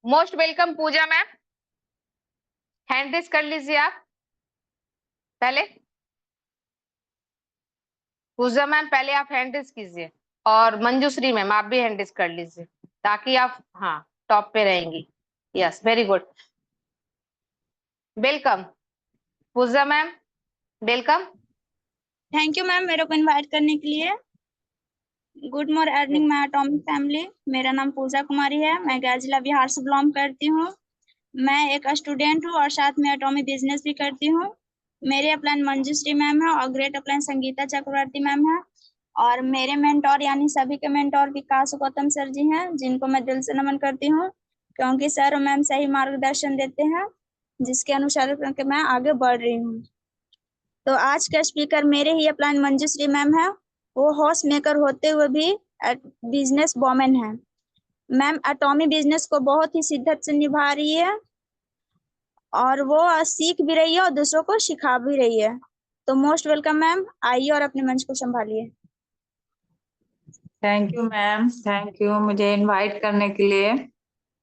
Most welcome Pooja ma'am. Hand raise कर लीजिए आप पहले। पूजा मैम पहले आप हैंड रेस कीजिए, और मंजूश्री मैम आप भी हैंड रेस कर लीजिए ताकि आप हाँ टॉप पे रहेंगी। Yes, very good. Welcome Pooja ma'am, welcome. Thank you ma'am मेरे को इनवाइट करने के लिए। Good morning my atomic family. मेरा नाम पूजा कुमारी है, मैं गया जिला बिहार से बिलोंग करती हूँ। मैं एक स्टूडेंट हूँ और साथ में एटॉमिक बिजनेस भी करती हूँ। मेरे अपलाइन मंजूश्री मैम है और great upline Sangeeta Chakraborty ma'am है। और मेरे मेंटोर यानी सभी के मेंटोर विकास गौतम सर जी हैं, जिनको मैं दिल से नमन करती हूँ, क्योंकि सर और मैम सही मार्गदर्शन देते हैं जिसके अनुसार करके मैं आगे बढ़ रही हूँ। तो आज का स्पीकर मेरे ही अपलाइन मंजूश्री मैम है। वो हाउस मेकर होते हुए भी बिजनेस वोमेन है। मैम एटॉमी बिजनेस को बहुत ही शिद्दत से निभा रही है और वो सीख भी रही है और दूसरों को सिखा भी रही है। तो मोस्ट वेलकम मैम, आइए और अपने मंच को संभालिए। Thank you ma'am, thank you मुझे इनवाइट करने के लिए।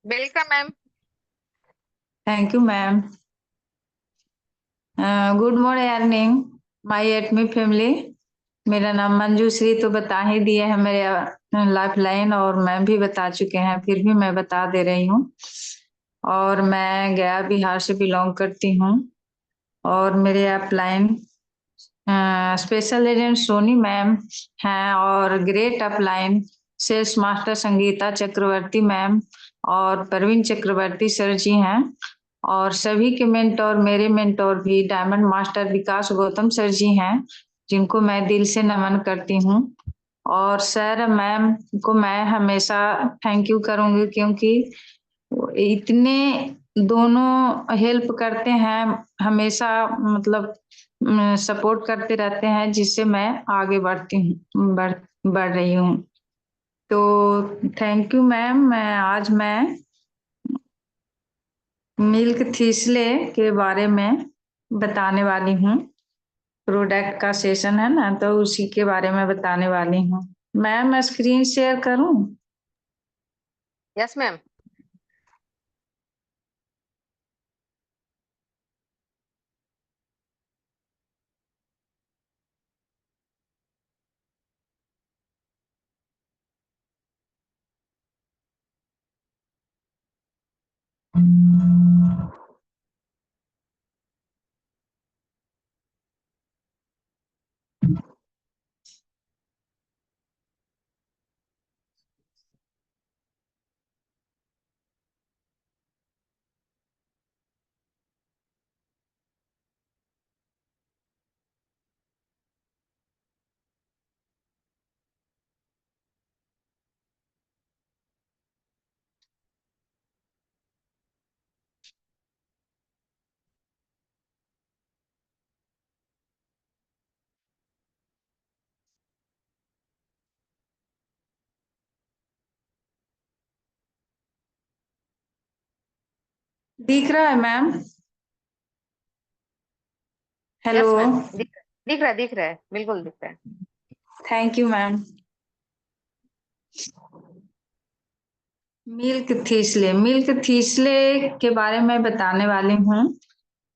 Welcome ma'am. Thank you ma'am. Good morning my Atomy family. मेरा नाम मंजूश्री तो बता ही दिए है मेरे लाइफ लाइन, और मैम भी बता चुके हैं, फिर भी मैं बता दे रही हूँ। और मैं गया बिहार से बिलोंग करती हूँ, और मेरे upline special agent Soni ma'am हैं, और great upline sales master Sangeeta Chakraborty ma'am और प्रवीण चक्रवर्ती सर जी हैं। और सभी के मेंटोर, मेरे मेंटोर भी डायमंड मास्टर विकास गौतम सर जी हैं, जिनको मैं दिल से नमन करती हूँ। और सर मैम को मैं हमेशा थैंक यू करूंगी, क्योंकि इतने दोनों हेल्प करते हैं हमेशा, मतलब सपोर्ट करते रहते हैं, जिससे मैं आगे बढ़ती हूँ, बढ़ रही हूँ। तो थैंक यू मैम। मैं मिल्क थीसले के बारे में बताने वाली हूँ। प्रोडक्ट का सेशन है ना, तो उसी के बारे में बताने वाली हूँ। मैम स्क्रीन शेयर करूँ? Yes ma'am. दिख रहा है मैम? हेलो। यस मैम, दिख रहा है, बिल्कुल दिख रहा है। Thank you ma'am. मिल्क थीसले के बारे में बताने वाली हूँ।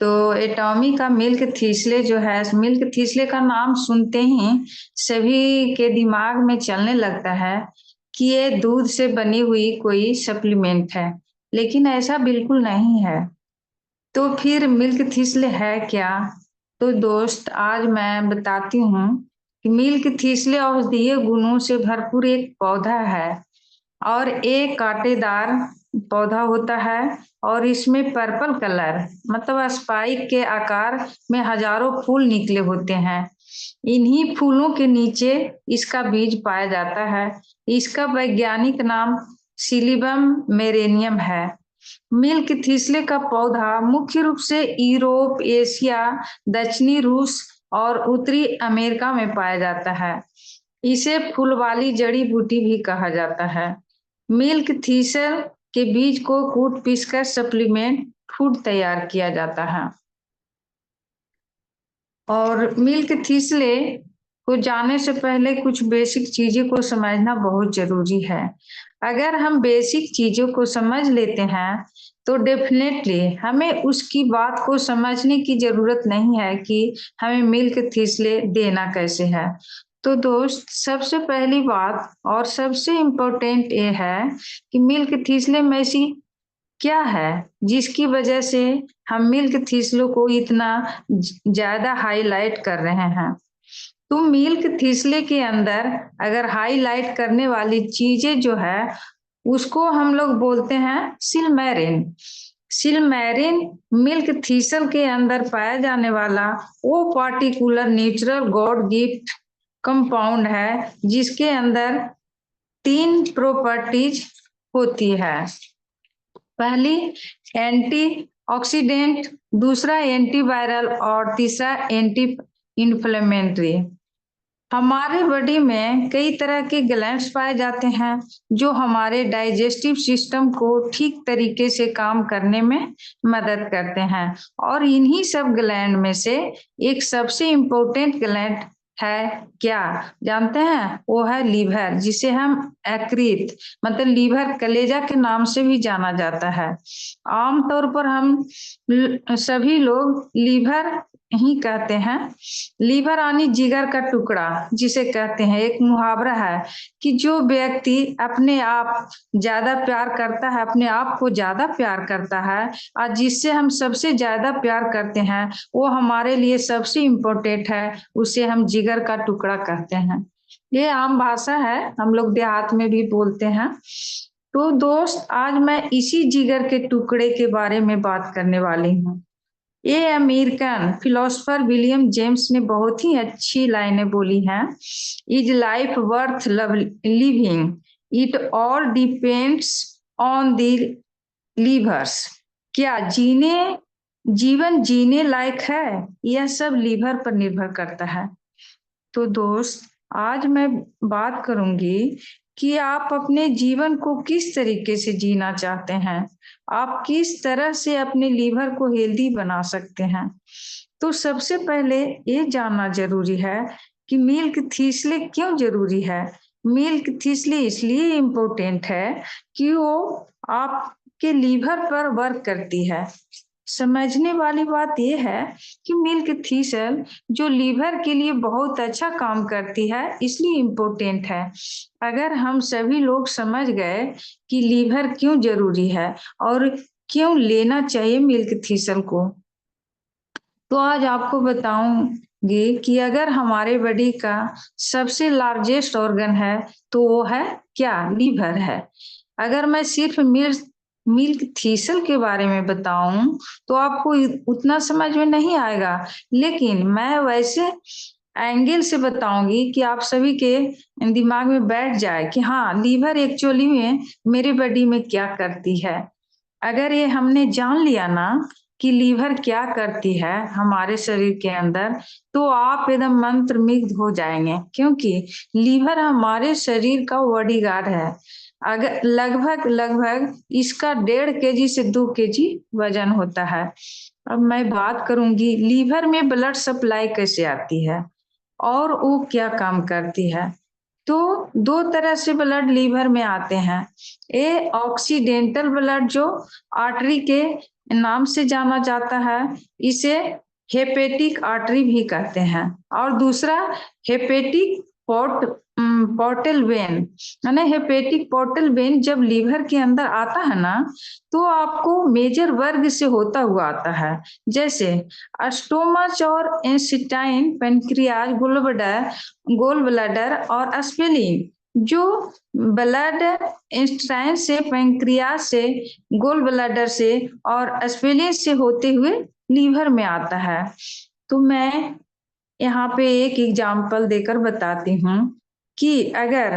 तो एटॉमी का मिल्क थीसले जो है, मिल्क थीसले का नाम सुनते ही सभी के दिमाग में चलने लगता है कि ये दूध से बनी हुई कोई सप्लीमेंट है, लेकिन ऐसा बिल्कुल नहीं है। तो फिर मिल्क थीसले है क्या? तो दोस्त आज मैं बताती हूँ कि मिल्क थीसले औषधीय गुणों से भरपूर एक पौधा है, और एक कांटेदार पौधा होता है, और इसमें पर्पल कलर मतलब स्पाइक के आकार में हजारों फूल निकले होते हैं। इन्हीं फूलों के नीचे इसका बीज पाया जाता है। इसका वैज्ञानिक नाम सिलिबम मेरेनियम है। मिल्क थीसले का पौधा मुख्य रूप से यूरोप, एशिया, दक्षिणी रूस और उत्तरी अमेरिका में पाया जाता है। इसे फूल वाली जड़ी बूटी भी कहा जाता है। मिल्क थीसल के बीज को कूट पीसकर सप्लीमेंट फूड तैयार किया जाता है। और मिल्क थीसले को जाने से पहले कुछ बेसिक चीजें को समझना बहुत जरूरी है। अगर हम बेसिक चीजों को समझ लेते हैं तो डेफिनेटली हमें उसकी बात को समझने की जरूरत नहीं है कि हमें मिल्क थिस्ले देना कैसे है। तो दोस्त, सबसे पहली बात और सबसे इम्पोर्टेंट ये है कि मिल्क थिस्ले में ऐसी क्या है जिसकी वजह से हम मिल्क थिस्लो को इतना ज्यादा हाईलाइट कर रहे हैं। तो मिल्क थिस्ले के अंदर अगर हाईलाइट करने वाली चीजें जो है उसको हम लोग बोलते हैं सिल्मेरिन। सिल्मेरिन मिल्क थीसल के अंदर पाया जाने वाला वो particular natural God gift compound है जिसके अंदर 3 प्रॉपर्टीज होती है। पहली एंटी ऑक्सीडेंट, दूसरा एंटीवायरल और तीसरा एंटी इन्फ्लेमेटरी। हमारे बॉडी में कई तरह के ग्लैंड्स पाए जाते हैं जो हमारे डाइजेस्टिव सिस्टम को ठीक तरीके से काम करने में मदद करते हैं, और इन्हीं सब ग्लैंड में से एक सबसे इम्पोर्टेंट ग्लैंड है, क्या जानते हैं? वो है लीवर, जिसे हम यकृत मतलब लीवर कलेजा के नाम से भी जाना जाता है। आमतौर पर हम सभी लोग लीवर ही कहते हैं। लीवर यानी जिगर का टुकड़ा जिसे कहते हैं। एक मुहावरा है कि जो व्यक्ति अपने आप ज्यादा प्यार करता है, अपने आप को ज्यादा प्यार करता है और जिससे हम सबसे ज्यादा प्यार करते हैं वो हमारे लिए सबसे इम्पोर्टेंट है, उसे हम जिगर का टुकड़ा कहते हैं। ये आम भाषा है, हम लोग देहात में भी बोलते हैं। तो दोस्त, आज मैं इसी जिगर के टुकड़े के बारे में बात करने वाली हूँ। ये अमेरिकन फिलोसोफर विलियम जेम्स ने बहुत ही अच्छी लाइनें बोली हैं। Is life worth living, it all depends on the levers. क्या जीवन जीने लायक है, यह सब लीवर पर निर्भर करता है। तो दोस्त, आज मैं बात करूंगी कि आप अपने जीवन को किस तरीके से जीना चाहते हैं, आप किस तरह से अपने लीवर को हेल्दी बना सकते हैं। तो सबसे पहले ये जानना जरूरी है कि मिल्क थिस्ले क्यों जरूरी है। मिल्क थिस्ले इसलिए इम्पोर्टेंट है कि वो आपके लीवर पर वर्क करती है। समझने वाली बात यह है कि मिल्क थिसल जो लीवर के लिए बहुत अच्छा काम करती है इसलिए इम्पोर्टेंट है। अगर हम सभी लोग समझ गए कि लीवर क्यों जरूरी है और क्यों लेना चाहिए मिल्क थिसल को, तो आज आपको बताऊंगी कि अगर हमारे बॉडी का सबसे लार्जेस्ट ऑर्गन है तो वो है क्या? लीवर है। अगर मैं सिर्फ मिल्क थीसल के बारे में बताऊं तो आपको उतना समझ में नहीं आएगा, लेकिन मैं वैसे एंगल से बताऊंगी कि आप सभी के दिमाग में बैठ जाए कि हाँ, लीवर एक्चुअली में मेरे बॉडी में क्या करती है। अगर ये हमने जान लिया ना कि लीवर क्या करती है हमारे शरीर के अंदर, तो आप एकदम मंत्रमुग्ध हो जाएंगे, क्योंकि लीवर हमारे शरीर का बॉडीगार्ड है। अगर लगभग इसका 1.5 kg से 2 kg वजन होता है। अब मैं बात करूंगी लीवर में ब्लड सप्लाई कैसे आती है और वो क्या काम करती है। तो 2 तरह से ब्लड लीवर में आते हैं। ऑक्सीडेंटल ब्लड जो आर्टरी के नाम से जाना जाता है, इसे हेपेटिक आर्टरी भी कहते हैं। और दूसरा हेपेटिक पोर्टल वेन, यानी हेपेटिक पोर्टल वेन जब लीवर के अंदर आता है ना तो आपको मेजर वर्ग से होता हुआ आता है, जैसे स्टोमच और इंस्टाइन, पेनक्रियाज, गोल ब्लैडर और स्प्लीन। जो ब्लड इंस्टाइन से, पेनक्रियाज से, गोल ब्लैडर से और स्प्लीन से होते हुए लीवर में आता है। तो मैं यहाँ पे एक एग्जाम्पल देकर बताती हूँ कि अगर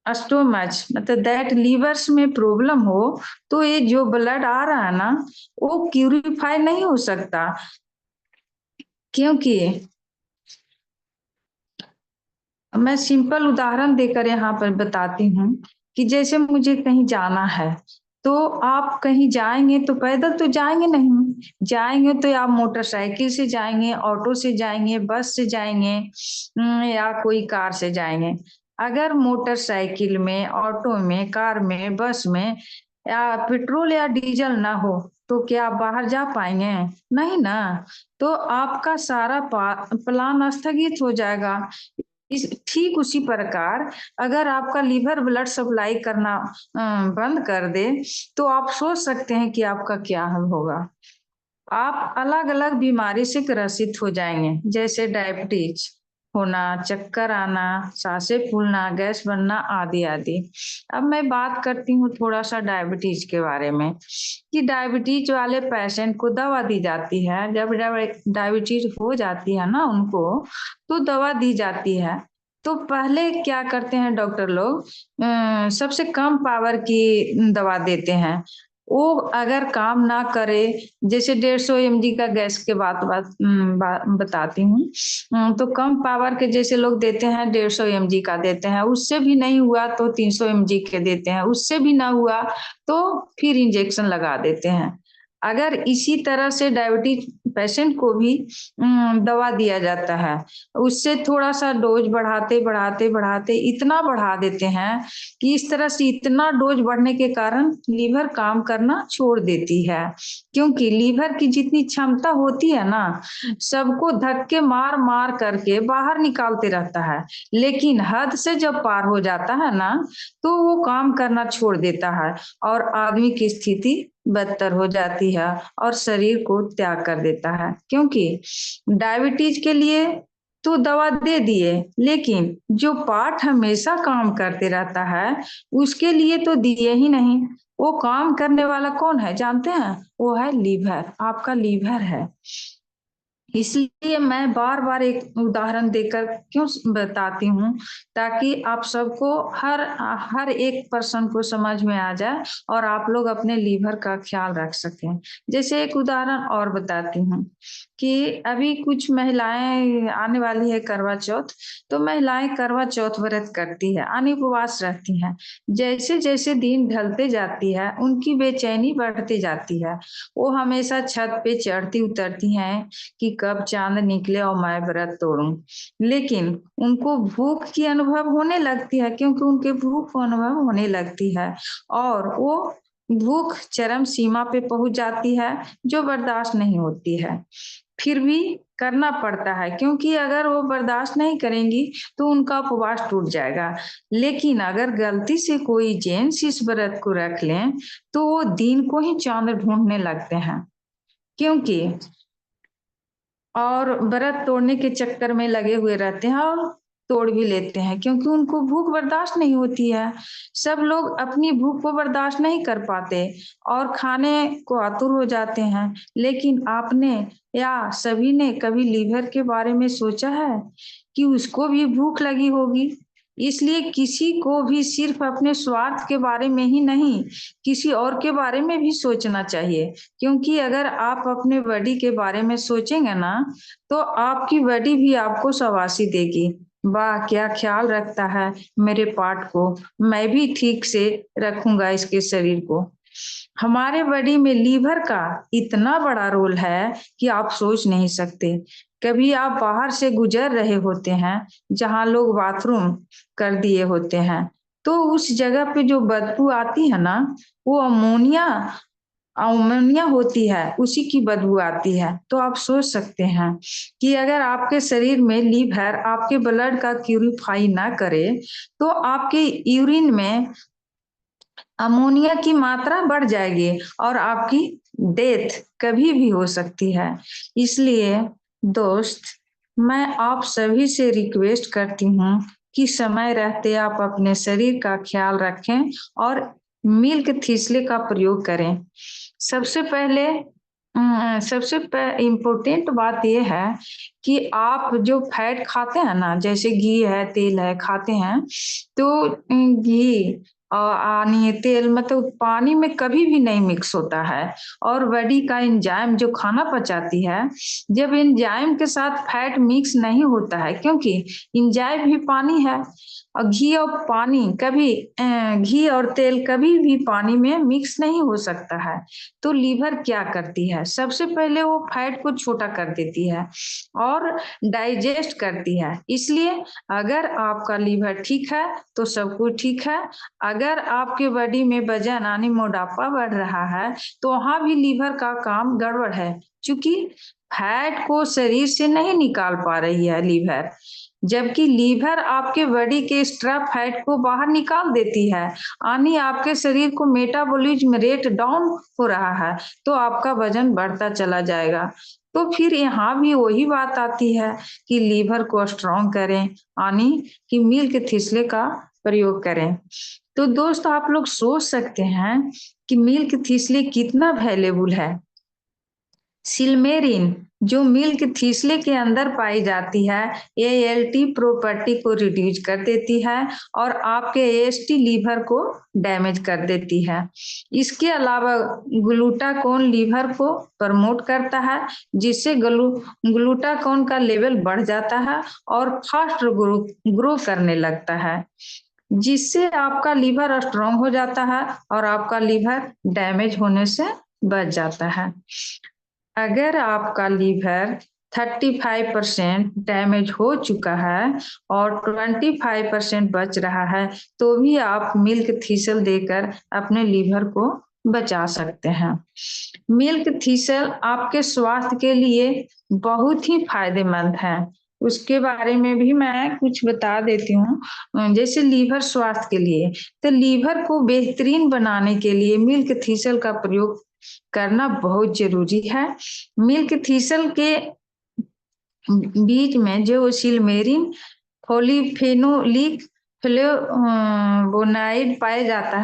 स्टोमच मतलब दैट लीवर्स में प्रॉब्लम हो तो ये जो ब्लड आ रहा है ना वो प्यूरिफाई नहीं हो सकता, क्योंकि मैं सिंपल उदाहरण देकर यहाँ पर बताती हूँ कि जैसे मुझे कहीं जाना है तो आप कहीं जाएंगे तो पैदल तो जाएंगे नहीं, जाएंगे तो आप मोटरसाइकिल से जाएंगे, ऑटो से जाएंगे, बस से जाएंगे, या कोई कार से जाएंगे। अगर मोटरसाइकिल में, ऑटो में, कार में, बस में या पेट्रोल या डीजल ना हो तो क्या आप बाहर जा पाएंगे? नहीं ना। तो आपका सारा प्लान स्थगित हो जाएगा। ठीक उसी प्रकार अगर आपका लीवर ब्लड सप्लाई करना बंद कर दे तो आप सोच सकते हैं कि आपका क्या हाल होगा। आप अलग अलग बीमारी से ग्रसित हो जाएंगे, जैसे डायबिटीज होना, चक्कर आना, सांसें फूलना, गैस बनना आदि आदि। अब मैं बात करती हूँ थोड़ा सा डायबिटीज के बारे में, कि डायबिटीज वाले पेशेंट को दवा दी जाती है। जब डायबिटीज हो जाती है ना उनको, तो दवा दी जाती है। तो पहले क्या करते हैं डॉक्टर लोग, सबसे कम पावर की दवा देते हैं। वो अगर काम ना करे, जैसे 150 mg का गैस के बताती हूँ, तो कम पावर के जैसे लोग देते हैं 150 mg का देते हैं, उससे भी नहीं हुआ तो 300 mg के देते हैं, उससे भी ना हुआ तो फिर इंजेक्शन लगा देते हैं। अगर इसी तरह से डायबिटीज पेशेंट को भी दवा दिया जाता है, उससे थोड़ा सा डोज बढ़ाते बढ़ाते बढ़ाते इतना बढ़ा देते हैं कि इस तरह से इतना डोज बढ़ने के कारण लीवर काम करना छोड़ देती है। क्योंकि लीवर की जितनी क्षमता होती है ना, सबको धक्के मार मार करके बाहर निकालते रहता है, लेकिन हद से जब पार हो जाता है ना, तो वो काम करना छोड़ देता है और आदमी की स्थिति बदतर हो जाती है और शरीर को त्याग कर देता है। क्योंकि डायबिटीज के लिए तो दवा दे दिए, लेकिन जो पार्ट हमेशा काम करते रहता है उसके लिए तो दिए ही नहीं। वो काम करने वाला कौन है जानते हैं? वो है लीवर, आपका लीवर है। इसलिए मैं बार बार एक उदाहरण देकर क्यों बताती हूँ, ताकि आप सबको हर एक पर्सन को समझ में आ जाए और आप लोग अपने लीवर का ख्याल रख सकें। जैसे एक उदाहरण और बताती हूँ कि अभी कुछ महिलाएं आने वाली है करवा चौथ, तो महिलाएं करवा चौथ व्रत करती है, उपवास रहती हैं। जैसे जैसे दिन ढलते जाती है उनकी बेचैनी बढ़ती जाती है। वो हमेशा छत पे चढ़ती उतरती हैं कि कब चांद निकले और मैं व्रत तोड़ूं, लेकिन उनको भूख की अनुभव होने लगती है, क्योंकि उनके भूख अनुभव होने लगती है और वो भूख चरम सीमा पे पहुंच जाती है जो बर्दाश्त नहीं होती है। फिर भी करना पड़ता है, क्योंकि अगर वो बर्दाश्त नहीं करेंगी तो उनका उपवास टूट जाएगा। लेकिन अगर गलती से कोई जेंट्स इस व्रत को रख लें तो वो दिन को ही चांद ढूंढने लगते हैं, क्योंकि और व्रत तोड़ने के चक्कर में लगे हुए रहते हैं और तोड़ भी लेते हैं, क्योंकि उनको भूख बर्दाश्त नहीं होती है। सब लोग अपनी भूख को बर्दाश्त नहीं कर पाते और खाने को आतुर हो जाते हैं। लेकिन आपने या सभी ने कभी लीवर के बारे में सोचा है कि उसको भी भूख लगी होगी? इसलिए किसी को भी सिर्फ अपने स्वार्थ के बारे में ही नहीं, किसी और के बारे में भी सोचना चाहिए। क्योंकि अगर आप अपने बॉडी के बारे में सोचेंगे ना, तो आपकी बॉडी भी आपको शाबाशी देगी, वाह क्या ख्याल रखता है मेरे पार्ट को, मैं भी ठीक से रखूंगा इसके शरीर को। हमारे बॉडी में लीवर का इतना बड़ा रोल है कि आप सोच नहीं सकते। कभी आप बाहर से गुजर रहे होते हैं जहां लोग बाथरूम कर दिए होते हैं, तो उस जगह पे जो बदबू आती है ना, वो अमोनिया होती है, उसी की बदबू आती है। तो आप सोच सकते हैं कि अगर आपके शरीर में लीवर आपके ब्लड का प्यूरिफाई ना करे तो आपके यूरिन में अमोनिया की मात्रा बढ़ जाएगी और आपकी डेथ कभी भी हो सकती है। इसलिए दोस्त, मैं आप सभी से रिक्वेस्ट करती हूँ कि समय रहते आप अपने शरीर का ख्याल रखें और मिल्क थिस्ले का प्रयोग करें। सबसे पहले सबसे इम्पोर्टेंट बात यह है कि आप जो फैट खाते हैं ना, जैसे घी है, तेल है, खाते हैं, तो घी और तेल मतलब पानी में कभी भी नहीं मिक्स होता है। और बॉडी का एंजाइम जो खाना पचाती है, जब एंजाइम के साथ फैट मिक्स नहीं होता है, क्योंकि एंजाइम भी पानी है और घी और पानी कभी घी और तेल कभी भी पानी में मिक्स नहीं हो सकता है। तो लीवर क्या करती है, सबसे पहले वो फैट को छोटा कर देती है और डाइजेस्ट करती है। इसलिए अगर आपका लीवर ठीक है तो सब कुछ ठीक है। अगर आपके बॉडी में वजन यानी मोटापा बढ़ रहा है तो वहां भी लीवर का काम गड़बड़ है, क्योंकि फैट को शरीर से नहीं निकाल पा रही है लीवर, जबकि लीवर आपके बॉडी के एक्स्ट्रा फैट को बाहर निकाल देती है। यानी आपके शरीर को मेटाबॉलिज्म रेट डाउन हो रहा है तो आपका वजन बढ़ता चला जाएगा। तो फिर यहाँ भी वही बात आती है कि लीवर को स्ट्रॉन्ग करें, यानी कि मिल्क थिस्ले का प्रयोग करें। तो दोस्त आप लोग सोच सकते हैं कि मिल्क थिस्ले कितना वैल्यूएबल है। सिल्मेरिन जो मिल्क थिस्ले के अंदर पाई जाती है, ALT प्रॉपर्टी को रिड्यूस कर देती है और आपके AST लीवर को डैमेज कर देती है। इसके अलावा ग्लूटाकोन लीवर को प्रमोट करता है, जिससे ग्लूटाकोन का लेवल बढ़ जाता है और फास्ट ग्रो करने लगता है, जिससे आपका लीवर स्ट्रांग हो जाता है और आपका लीवर डैमेज होने से बच जाता है। अगर आपका लीवर 35% डैमेज हो चुका है और 25% बच रहा है तो भी आप मिल्क थिसल देकर अपने लीवर को बचा सकते हैं। मिल्क थिसल आपके स्वास्थ्य के लिए बहुत ही फायदेमंद है, उसके बारे में भी मैं कुछ बता देती हूँ। जैसे लीवर स्वास्थ्य के लिए, तो लीवर को बेहतरीन बनाने के लिए मिल्क थिसल का प्रयोग करना बहुत जरूरी है। मिल्क थिसल के बीज में जो सिल्मेरिन, पॉलीफेनोलिक, फ्लेवोनाइड पाया जाता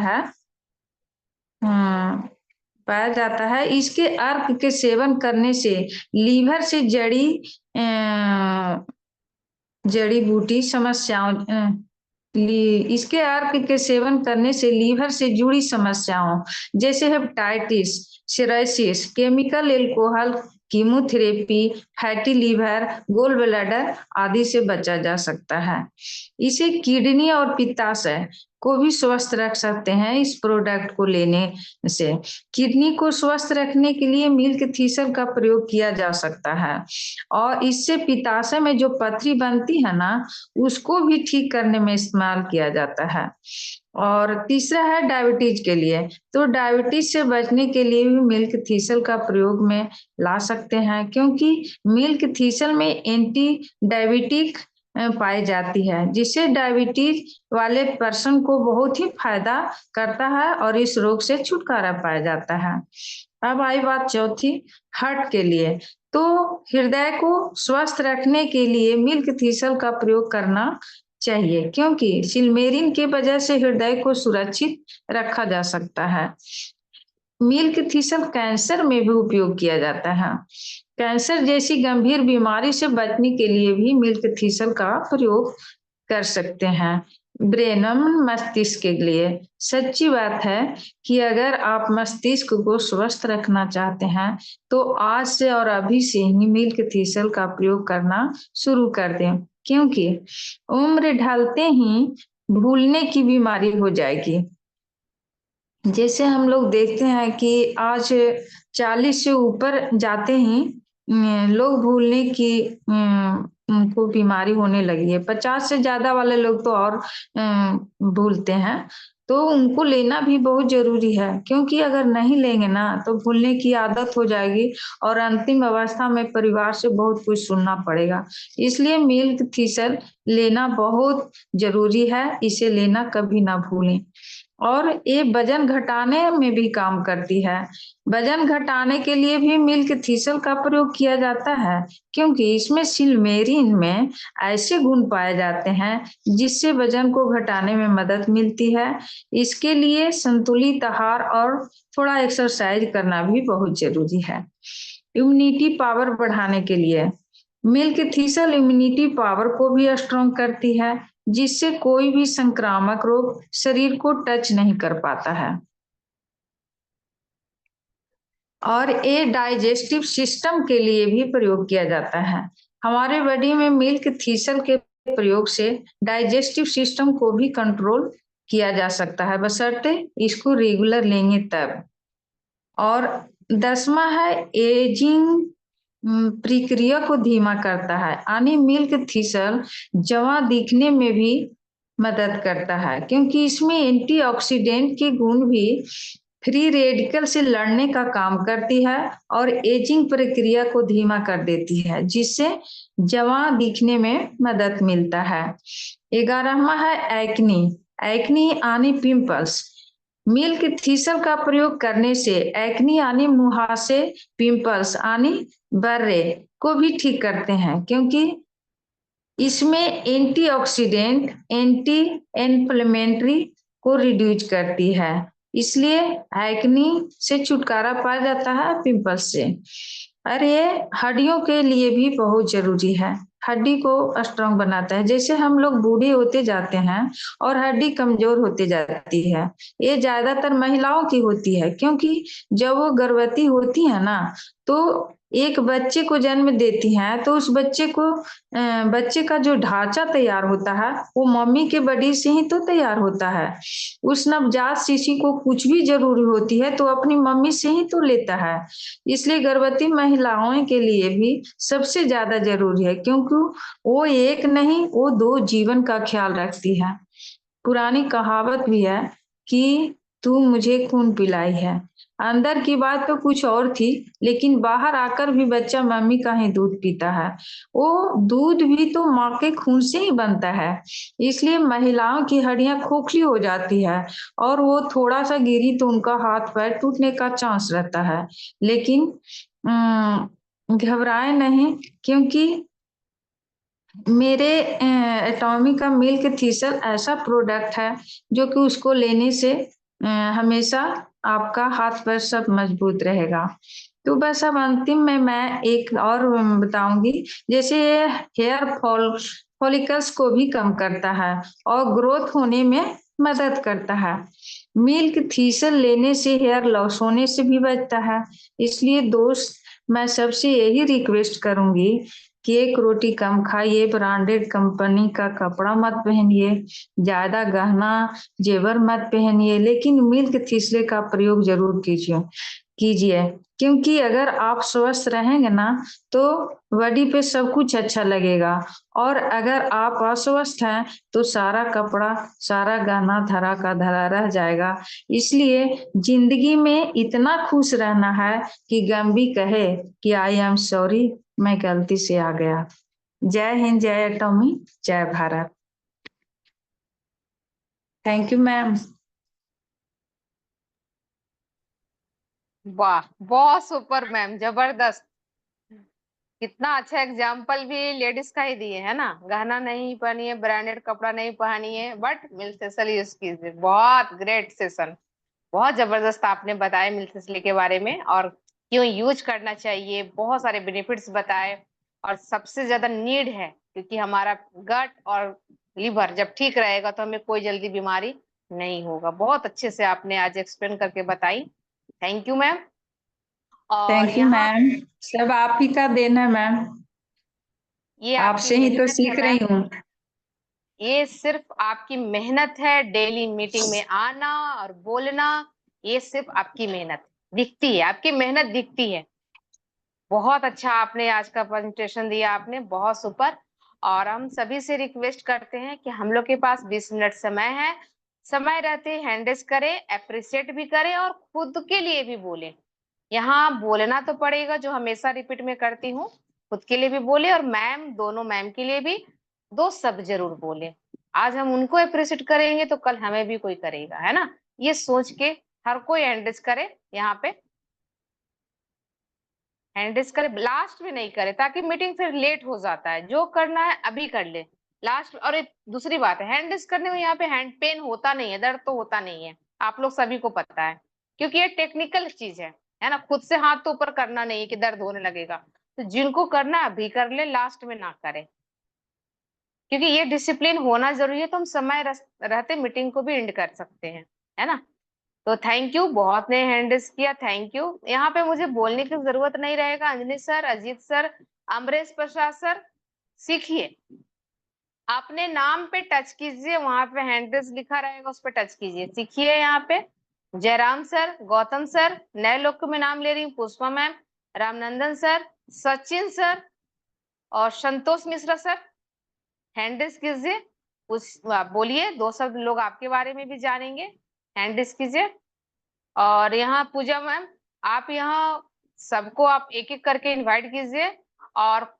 है। इसके अर्क के सेवन करने से लीवर से जड़ी बूटी समस्याओं इसके अर्क के सेवन करने से लीवर से जुड़ी समस्याओं जैसे hepatitis, cirrhosis, chemical alcohol, chemotherapy, fatty liver, gall bladder आदि से बचा जा सकता है। इसे किडनी और पित्ताशय को भी स्वस्थ रख सकते हैं इस प्रोडक्ट को लेने से। किडनी को स्वस्थ रखने के लिए मिल्क थिसल का प्रयोग किया जा सकता है और इससे पित्ताशय में जो पथरी बनती है ना, उसको भी ठीक करने में इस्तेमाल किया जाता है। और तीसरा है डायबिटीज के लिए, तो डायबिटीज से बचने के लिए भी मिल्क थिसल का प्रयोग में ला सकते हैं, क्योंकि मिल्क थिसल में एंटी डायबिटिक पाई जाती है, जिससे डायबिटीज वाले पर्सन को बहुत ही फायदा करता है और इस रोग से छुटकारा पाया जाता है। अब आई बात चौथी, हार्ट के लिए, तो हृदय को स्वस्थ रखने के लिए मिल्क थिसल का प्रयोग करना चाहिए, क्योंकि सिल्मेरिन के वजह से हृदय को सुरक्षित रखा जा सकता है। मिल्क थिसल कैंसर में भी उपयोग किया जाता है। कैंसर जैसी गंभीर बीमारी से बचने के लिए भी मिल्क थिसल का प्रयोग कर सकते हैं। ब्रेनम मस्तिष्क के लिए सच्ची बात है कि अगर आप मस्तिष्क को स्वस्थ रखना चाहते हैं तो आज से और अभी से ही मिल्क थिसल का प्रयोग करना शुरू कर दें, क्योंकि उम्र ढलते ही भूलने की बीमारी हो जाएगी। जैसे हम लोग देखते हैं कि आज 40 से ऊपर जाते ही लोग भूलने की उनको बीमारी होने लगी है। 50 से ज्यादा वाले लोग तो और भूलते हैं, तो उनको लेना भी बहुत जरूरी है, क्योंकि अगर नहीं लेंगे ना तो भूलने की आदत हो जाएगी और अंतिम अवस्था में परिवार से बहुत कुछ सुनना पड़ेगा। इसलिए मिल्क थिसल लेना बहुत जरूरी है, इसे लेना कभी ना भूलें। और ये वजन घटाने में भी काम करती है। वजन घटाने के लिए भी मिल्क थिसल का प्रयोग किया जाता है, क्योंकि इसमें सिल्मेरिन में ऐसे गुण पाए जाते हैं जिससे वजन को घटाने में मदद मिलती है। इसके लिए संतुलित आहार और थोड़ा एक्सरसाइज करना भी बहुत जरूरी है। इम्यूनिटी पावर बढ़ाने के लिए मिल्क थिसल इम्यूनिटी पावर को भी स्ट्रॉन्ग करती है, जिससे कोई भी संक्रामक रोग शरीर को टच नहीं कर पाता है। और ये डाइजेस्टिव सिस्टम के लिए भी प्रयोग किया जाता है। हमारे बॉडी में मिल्क थिसल के प्रयोग से डाइजेस्टिव सिस्टम को भी कंट्रोल किया जा सकता है, बशर्ते इसको रेगुलर लेंगे तब। और 10वां है एजिंग प्रक्रिया को धीमा करता है, यानी मिल्क थिसल जवां दिखने में भी मदद करता है, क्योंकि इसमें एंटीऑक्सीडेंट के गुण भी फ्री रेडिकल से लड़ने का काम करती है और एजिंग प्रक्रिया को धीमा कर देती है, जिससे जवां दिखने में मदद मिलता है। 11वां है एक्नी। एक्नी यानी पिंपल्स। मिल्क थिसल का प्रयोग करने से एक्नी यानी मुहासे, पिंपल्स यानी बर्रे को भी ठीक करते हैं, क्योंकि इसमें एंटीऑक्सीडेंट एंटी इन्फ्लेमेटरी को रिड्यूस करती है, इसलिए एक्नी से छुटकारा पाया जाता है पिंपल्स से। और ये हड्डियों के लिए भी बहुत जरूरी है, हड्डी को स्ट्रांग बनाता है। जैसे हम लोग बूढ़े होते जाते हैं और हड्डी कमजोर होती जाती है, ये ज्यादातर महिलाओं की होती है, क्योंकि जब वो गर्भवती होती है ना, तो एक बच्चे को जन्म देती हैं, तो उस बच्चे का जो ढांचा तैयार होता है वो मम्मी के बॉडी से ही तो तैयार होता है। उस नवजात शिशु को कुछ भी जरूरी होती है तो अपनी मम्मी से ही तो लेता है, इसलिए गर्भवती महिलाओं के लिए भी सबसे ज्यादा जरूरी है, क्योंकि वो एक नहीं, वो 2 जीवन का ख्याल रखती है। पुरानी कहावत भी है कि तू मुझे खून पिलाई है। अंदर की बात तो कुछ और थी, लेकिन बाहर आकर भी बच्चा मम्मी का ही दूध पीता है। वो दूध भी तो माँ के खून से ही बनता है, इसलिए महिलाओं की हड्डियां खोखली हो जाती है और वो थोड़ा सा गिरी तो उनका हाथ पैर टूटने का चांस रहता है। लेकिन घबराए नहीं, क्योंकि मेरे एटॉमी का मिल्क थिसल ऐसा प्रोडक्ट है जो कि उसको लेने से हमेशा आपका हाथ पैर सब मजबूत रहेगा। तो बस अब अंतिम में मैं एक और बताऊंगी, जैसे हेयर फॉलिकल्स को भी कम करता है और ग्रोथ होने में मदद करता है। मिल्क थिसल लेने से हेयर लॉस होने से भी बचता है। इसलिए दोस्त, मैं सबसे यही रिक्वेस्ट करूंगी कि एक रोटी कम खाइए, ब्रांडेड कंपनी का कपड़ा मत पहनिए, ज्यादा गहना जेवर मत पहनिए, लेकिन मिल्क थिसले का प्रयोग जरूर कीजिए, क्योंकि अगर आप स्वस्थ रहेंगे ना तो बॉडी पे सब कुछ अच्छा लगेगा, और अगर आप अस्वस्थ हैं तो सारा कपड़ा सारा गहना धरा का धरा रह जाएगा। इसलिए जिंदगी में इतना खुश रहना है कि गम भी कहे कि आई एम सॉरी, मैं गलती से आ गया। जय हिंद, जय एटॉमी, जय भारत। Thank you ma'am. वाह, बहुत सुपर मैम, जबरदस्त। कितना अच्छा एग्जाम्पल भी लेडीज का ही दिए है ना। गहना नहीं पहनिए, ब्रांडेड कपड़ा नहीं पहनिए, बट मिल्क थिसल यूज कीजिए। बहुत ग्रेट सेशन, बहुत जबरदस्त आपने बताया मिल्क थिसल के बारे में और क्यों यूज करना चाहिए। बहुत सारे बेनिफिट्स बताए और सबसे ज्यादा नीड है, क्योंकि हमारा गट और लिवर जब ठीक रहेगा तो हमें कोई जल्दी बीमारी नहीं होगा। बहुत अच्छे से आपने आज एक्सप्लेन करके बताई। Thank you ma'am. और थैंक यू यहाँ मैम, सब आप ही का देन है मैम, ये आपकी आपसे ही तो मेहनत है सीख रही मैम, हूँ। ये सिर्फ आपकी मेहनत है। डेली मीटिंग में आना और बोलना, ये सिर्फ आपकी मेहनत दिखती है, आपकी मेहनत दिखती है। बहुत अच्छा आपने आज का प्रेजेंटेशन दिया, आपने बहुत सुपर। और हम सभी से रिक्वेस्ट करते हैं कि हम लोग के पास 20 मिनट समय है, समय रहते हैंडल्स करें, अप्रिशिएट भी करें और खुद के लिए भी बोले। यहाँ बोलना तो पड़ेगा, जो हमेशा रिपीट में करती हूँ, खुद के लिए भी बोले और मैम, दोनों मैम के लिए भी 2 सब जरूर बोले। आज हम उनको अप्रिशिएट करेंगे तो कल हमें भी कोई करेगा, है ना। ये सोच के हर कोई हैंडल्स करे, यहाँ पे हैंडल्स करे, लास्ट में नहीं करे, ताकि मीटिंग फिर लेट हो जाता है। जो करना है अभी कर ले, लास्ट। और एक दूसरी बात है, हैंडल्स करने में यहाँ पे हैंड पेन होता नहीं है, दर्द तो होता नहीं है, आप लोग सभी को पता है, क्योंकि ये टेक्निकल चीज है ना। खुद से हाथ तो ऊपर करना नहीं है कि दर्द होने लगेगा। तो जिनको करना है अभी कर ले, लास्ट में ना करे, क्योंकि ये डिसिप्लिन होना जरूरी है, तो हम समय रहते मीटिंग को भी एंड कर सकते हैं, है ना। तो थैंक यू, बहुत ने हैंडल्स किया, थैंक यू। यहाँ पे मुझे बोलने की जरूरत नहीं रहेगा। अंजनी सर, अजीत सर, अमरेश प्रसाद सर, सीखिए। अपने नाम पे टच कीजिए, वहां पे हैंडल्स लिखा रहेगा, उस पर टच कीजिए। सीखिए यहाँ पे जयराम सर, गौतम सर, नए लोग को मैं नाम ले रही हूँ, Pushpa ma'am, Ramnandan sir, Sachin sir और संतोष मिश्रा सर। हैंडल्स कीजिए, उस बोलिए, दो शब्द लोग आपके बारे में भी जानेंगे। हैंडल्स कीजिए। और यहाँ पूजा मैम, आप यहाँ सबको आप एक एक करके इनवाइट कीजिए और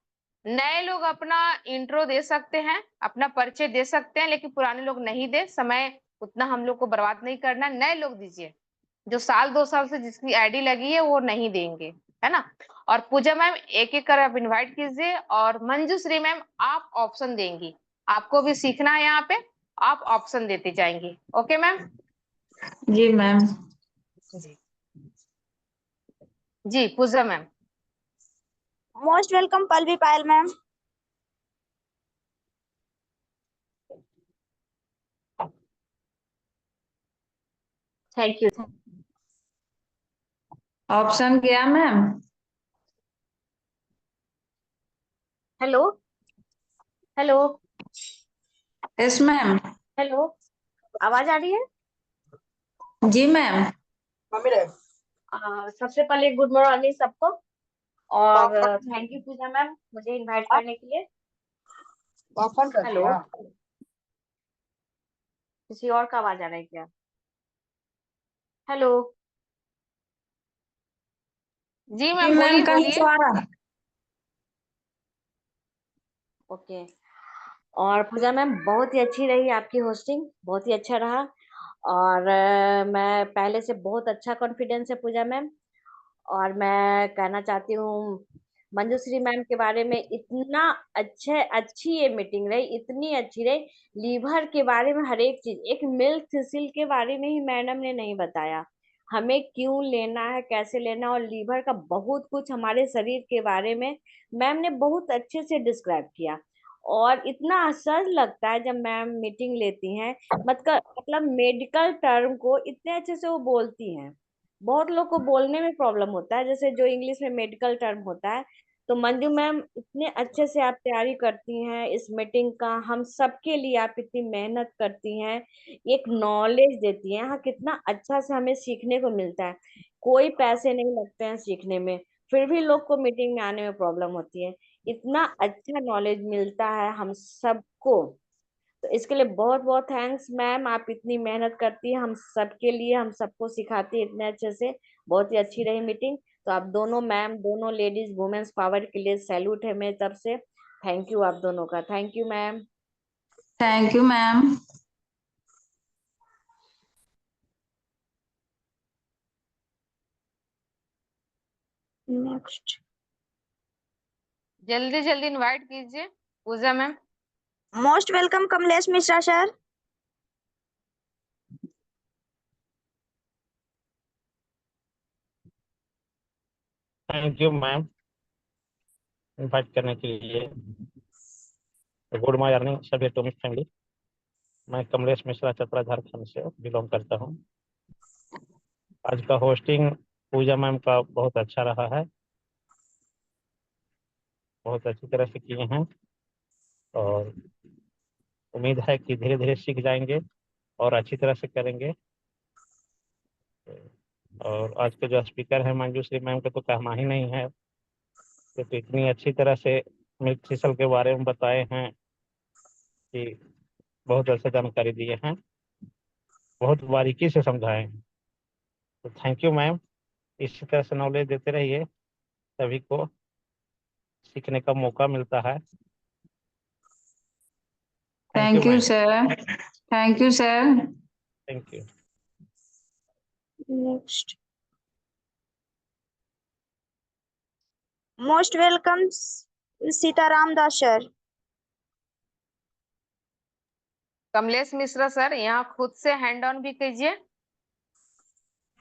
नए लोग अपना इंट्रो दे सकते हैं, अपना परिचय दे सकते हैं, लेकिन पुराने लोग नहीं दे, समय उतना हम लोग को बर्बाद नहीं करना। नए लोग दीजिए, जो साल 2 साल से जिसकी आईडी लगी है वो नहीं देंगे, है ना। और पूजा मैम एक एक कर आप इनवाइट कीजिए। और मंजूश्री मैम आप ऑप्शन देंगी, आपको भी सीखना है यहाँ पे, आप ऑप्शन देते जाएंगे। Okay ma'am. जी मैम। जी जी Pooja ma'am. Most welcome Pallavi Payal ma'am. Thank you. Option क्या ma'am? Hello hello yes ma'am. Hello, आवाज आ रही है? जी मैम। सबसे पहले गुड मॉर्निंग सबको, और थैंक यू पूजा मैम मुझे इनवाइट करने के लिए। हेलो, किसी और का आवाज आ रहा है क्या? हेलो। जी जी मैम मैम, बोलिए कहाँ बोलिए। से आ रहा? ओके। और पूजा मैम बहुत ही अच्छी रही आपकी होस्टिंग, बहुत ही अच्छा रहा। और मैं पहले से बहुत अच्छा कॉन्फिडेंस है पूजा मैम। और मैं कहना चाहती हूँ मंजूश्री मैम के बारे में, इतना अच्छी ये मीटिंग रही, इतनी अच्छी रही। लीवर के बारे में हर एक चीज, एक मिल्क थिसिल के बारे में ही मैडम ने नहीं बताया, हमें क्यों लेना है, कैसे लेना है, और लीवर का बहुत कुछ हमारे शरीर के बारे में मैम ने बहुत अच्छे से डिस्क्राइब किया। और इतना असर लगता है जब मैम मीटिंग लेती हैं, मतलब मेडिकल टर्म को इतने अच्छे से वो बोलती हैं। बहुत लोग को बोलने में प्रॉब्लम होता है, जैसे जो इंग्लिश में मेडिकल टर्म होता है। तो मंजू मैम इतने अच्छे से आप तैयारी करती हैं इस मीटिंग का, हम सबके लिए आप इतनी मेहनत करती हैं, एक नॉलेज देती हैं। हाँ, कितना अच्छा से हमें सीखने को मिलता है, कोई पैसे नहीं लगते हैं सीखने में, फिर भी लोग को मीटिंग में आने में प्रॉब्लम होती है। इतना अच्छा नॉलेज मिलता है हम सबको, तो इसके लिए बहुत बहुत थैंक्स मैम। आप इतनी मेहनत करती है हम सबके लिए, हम सबको सिखाती है इतने अच्छे से। बहुत ही अच्छी रही मीटिंग। तो आप दोनों मैम, दोनों लेडीज वुमेन्स पावर के लिए सैल्यूट है मेरी तरफ से। थैंक यू आप दोनों का, thank you ma'am. Thank you ma'am. Next. जल्दी जल्दी इनवाइट कीजिए Pooja ma'am. Most welcome Kamlesh Mishra sir. Thank you ma'am invite करने के लिए। गुड मॉर्निंग सभी एटॉमिक फैमिली। मैं कमलेश मिश्रा चतरा झारखंड से बिलोंग करता हूँ। आज का होस्टिंग पूजा मैम का बहुत अच्छा रहा है, बहुत अच्छी तरह से किए हैं, और उम्मीद है कि धीरे धीरे सीख जाएंगे और अच्छी तरह से करेंगे। और आज के जो स्पीकर हैं मंजूश्री मैम के तो कहना ही नहीं है, तो इतनी अच्छी तरह से मिल्क सिसल के बारे में बताए हैं कि बहुत अच्छा जानकारी दिए हैं, बहुत बारीकी से समझाए हैं। तो थैंक यू मैम, इसी तरह से नॉलेज देते रहिए, सभी को सीखने का मौका मिलता है। Thank you thank you ma'am. Sir. Thank you sir. Thank you. Next. Most welcome Sitaram Das sir. Kamlesh Mishra sir, यहाँ खुद से हैंड ऑन भी कीजिए।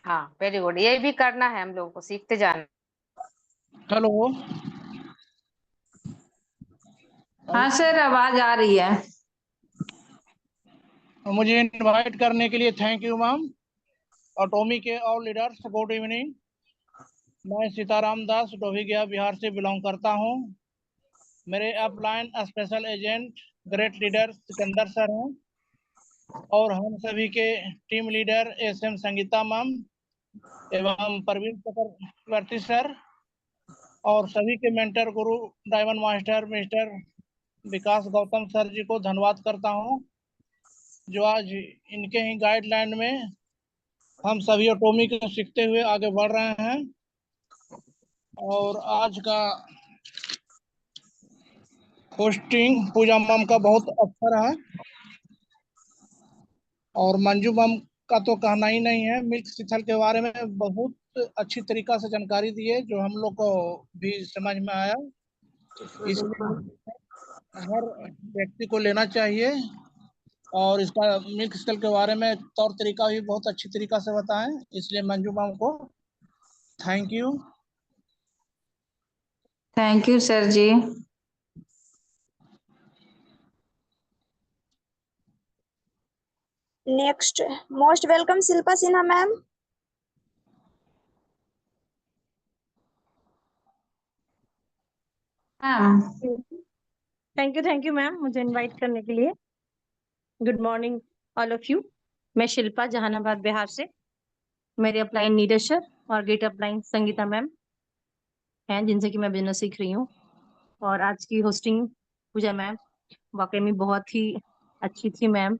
हाँ वेरी गुड, ये भी करना है हम लोगों को, सीखते जाना। हेलो। हाँ सर, आवाज आ रही है। मुझे इनवाइट करने के लिए थैंक यू मैम। और टॉमी के ऑल लीडर्स गुड इवनिंग। मैं सीताराम दास डोभिगिया बिहार से बिलोंग करता हूँ। मेरे upline special agent great leader Sikandar sir हैं और हम सभी के team leader SM Sangeeta ma'am एवं प्रवीण चक्रवर्ती सर और सभी के मेंटर गुरु डायमंड मास्टर मिस्टर विकास गौतम सर जी को धन्यवाद करता हूं, जो आज इनके ही गाइडलाइन में हम सभी एटॉमी को सीखते हुए आगे बढ़ रहे हैं। और आज का होस्टिंग पूजा मैम का बहुत अच्छा रहा और मंजू मैम का तो कहना ही नहीं है। मिल्क शीतल के बारे में बहुत अच्छी तरीका से जानकारी दी है, जो हम लोग को भी समझ में आया। इसलिए हर व्यक्ति को लेना चाहिए और इसका मिल्क शीतल के बारे में तौर तरीका भी बहुत अच्छी तरीका से बताएं। इसलिए मंजू मैम को thank you. Thank you sir ji. Next most welcome Shilpa Sinha ma'am. Ma'am thank you ma'am मुझे इनवाइट करने के लिए। Good morning all of you. मैं शिल्पा जहानाबाद बिहार से। मेरे अपलाइन नीरज सर और गेट अपलाइन संगीता मैम हैं, जिनसे कि मैं बिजनेस सीख रही हूँ। और आज की होस्टिंग पूजा मैम वाकई में बहुत ही अच्छी थी मैम।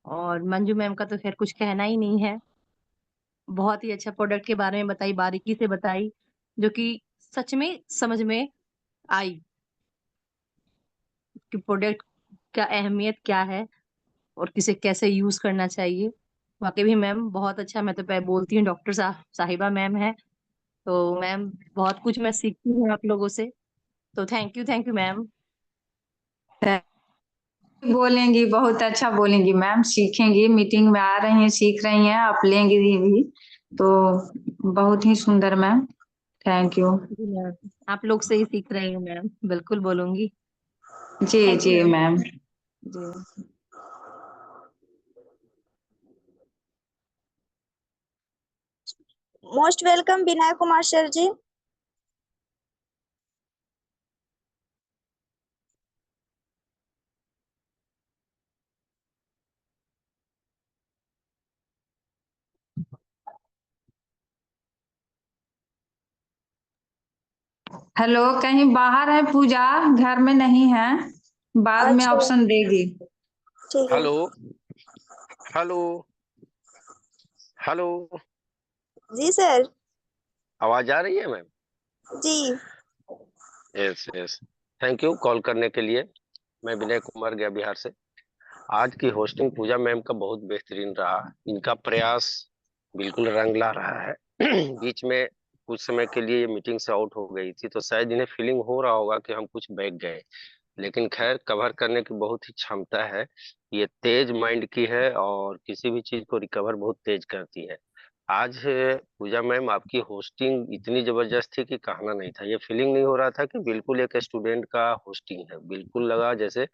और मंजू मैम का तो खैर कुछ कहना ही नहीं है, बहुत ही अच्छा प्रोडक्ट के बारे में बताई, बारीकी से बताई, जो कि सच में समझ में आई कि प्रोडक्ट का अहमियत क्या है और किसे कैसे यूज करना चाहिए। वाकई भी मैम बहुत अच्छा। मैं तो बोलती हूँ डॉक्टर साहिबा मैम है, तो मैम बहुत कुछ मैं सीखती हूँ आप लोगों से। तो थैंक यू मैम। बोलेंगी, बहुत अच्छा बोलेंगी मैम। सीखेंगी, मीटिंग में आ रही हैं, सीख रही हैं, आप लेंगी भी तो बहुत ही सुंदर मैम। Thank you. जी मैम, आप लोग से ही सीख रही हूँ मैम, बिल्कुल बोलूंगी। जी थैंक जी यू मैम। मैम। जी most welcome Vinay Kumar sir ji. Hello, कहीं बाहर है पूजा, घर में नहीं है, बाद में अच्छा ऑप्शन देगी। ठीक है। हेलो हेलो हेलो, जी सर। आवाज आ रही है मैम? जी yes yes, thank you call करने के लिए। मैं विनय कुमार गया बिहार से। आज की होस्टिंग पूजा मैम का बहुत बेहतरीन रहा। इनका प्रयास बिल्कुल रंग ला रहा है। बीच में कुछ समय के लिए ये मीटिंग से आउट हो गई थी, तो शायद इन्हें फीलिंग हो रहा होगा कि हम कुछ बैठ गए, लेकिन खैर कवर करने की बहुत ही क्षमता है। ये तेज माइंड की है और किसी भी चीज को रिकवर बहुत तेज करती है। आज पूजा मैम आपकी होस्टिंग इतनी जबरदस्त थी कि कहना नहीं था। ये फीलिंग नहीं हो रहा था कि बिल्कुल एक स्टूडेंट का होस्टिंग है, बिल्कुल लगा जैसे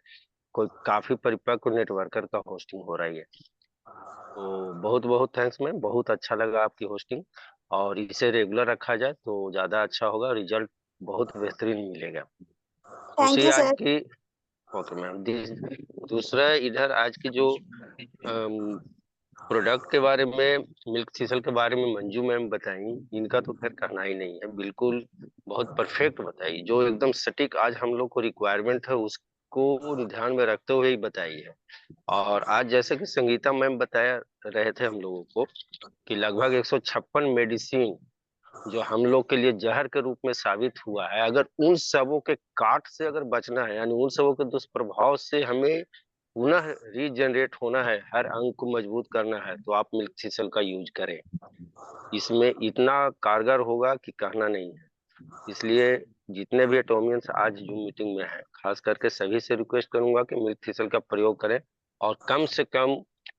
कोई काफी परिपक्व नेटवर्कर का होस्टिंग हो रही है। तो बहुत बहुत थैंक्स मैम, बहुत अच्छा लगा आपकी होस्टिंग। और इसे रेगुलर रखा जाए तो ज्यादा अच्छा होगा, रिजल्ट बहुत बेहतरीन मिलेगा। थैंक दूसरी यू आज सर। की, ओके मैम, दूसरा इधर आज की जो प्रोडक्ट के बारे में, मिल्क सीसल के बारे में मंजू मैम बताई, इनका तो खैर कहना ही नहीं है। बिल्कुल बहुत परफेक्ट बताई, जो एकदम सटीक आज हम लोग को रिक्वायरमेंट है उसको ध्यान में रखते हुए ही बताई है। और आज जैसे कि संगीता मैम बताया रहे थे हम लोगों को कि लगभग 156 मेडिसिन जो हम लोग के लिए जहर के रूप में साबित हुआ है, अगर उन सबों के काट से अगर बचना है, यानी उन सबों के दुष्प्रभाव से हमें पुनः रीजनरेट होना है, हर अंग को मजबूत करना है, तो आप मिल्क सीसल का यूज करें। इसमें इतना कारगर होगा कि कहना नहीं है। इसलिए जितने भी एटोमियंस आज जूम मीटिंग में है, खास करके सभी से रिक्वेस्ट करूंगा कि मिल्क सीसल का प्रयोग करें और कम से कम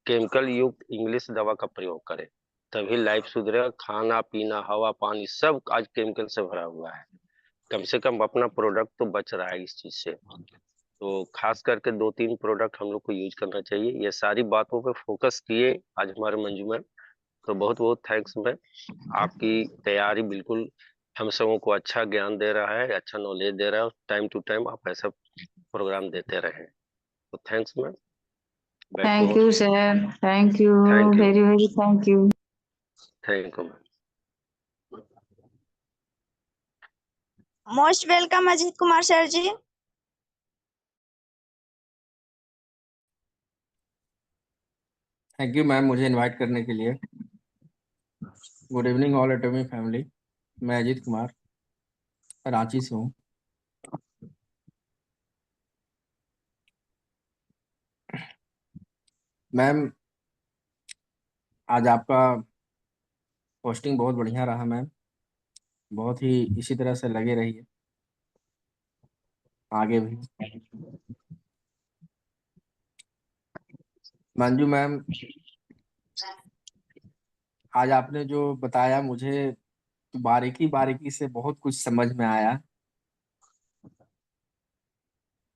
केमिकल युक्त इंग्लिश दवा का प्रयोग करें, तभी लाइफ सुधरेगा। खाना पीना हवा पानी सब आज केमिकल से भरा हुआ है, कम से कम अपना प्रोडक्ट तो बच रहा है इस चीज से। तो खास करके 2-3 प्रोडक्ट हम लोग को यूज करना चाहिए। ये सारी बातों पे फोकस किए आज हमारे मंजू मैम, तो बहुत बहुत थैंक्स मैम। आपकी तैयारी बिल्कुल हम सबों को अच्छा ज्ञान दे रहा है, अच्छा नॉलेज दे रहा है। टाइम टू टाइम आप ऐसा प्रोग्राम देते रहें। तो thanks ma'am. Thank you sir, thank you, Thank you. Very very thank you. Thank you ma'am. Most welcome Ajit Kumar sir ji. Thank you ma'am मुझे इनवाइट करने के लिए। Good evening all Atomy family. मैं अजीत कुमार रांची से हूँ। मैम आज आपका पोस्टिंग बहुत बढ़िया रहा मैम, बहुत ही इसी तरह से लगे रहिए आगे भी। मंजू मैम आज आपने जो बताया मुझे बारीकी बारीकी से बहुत कुछ समझ में आया।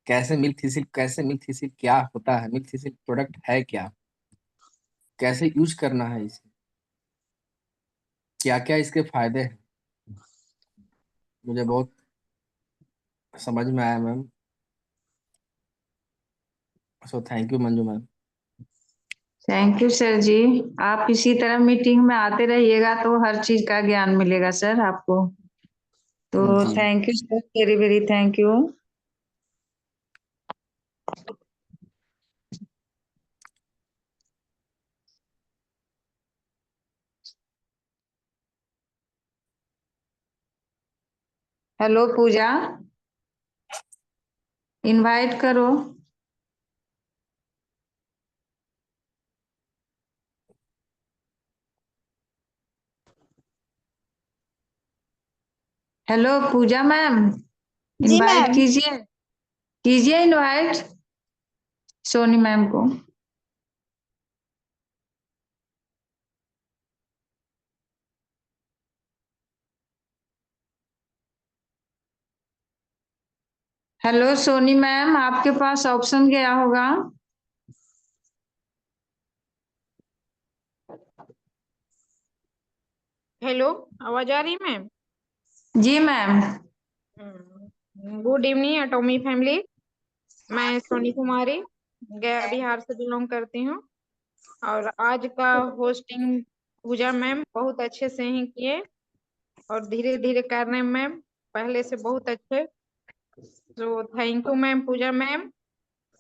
कैसे मिल्क थिसिल क्या होता है, मिल्क थिसिल प्रोडक्ट है क्या, कैसे यूज करना है इसे, क्या क्या इसके फायदे हैं, मुझे बहुत समझ में आया ma'am. So thank you Manju ma'am. Thank you sir ji. आप इसी तरह मीटिंग में आते रहिएगा तो हर चीज का ज्ञान मिलेगा सर आपको। तो जी thank you sir, very very thank you. Hello Pooja, invite करो। हेलो पूजा मैम, जी इनवाइट मैम। कीजिए, कीजिए इनवाइट सोनी मैम को। हेलो सोनी मैम, आपके पास ऑप्शन गया होगा। हेलो, आवाज आ रही है मैम? जी ma'am. Good evening Atomy family. मैं सोनी कुमारी गया बिहार से बिलोंग करती हूँ और आज का होस्टिंग पूजा मैम बहुत अच्छे से ही किए और धीरे धीरे कर रहे हैं मैम, पहले से बहुत अच्छे। तो thank you ma'am Pooja ma'am.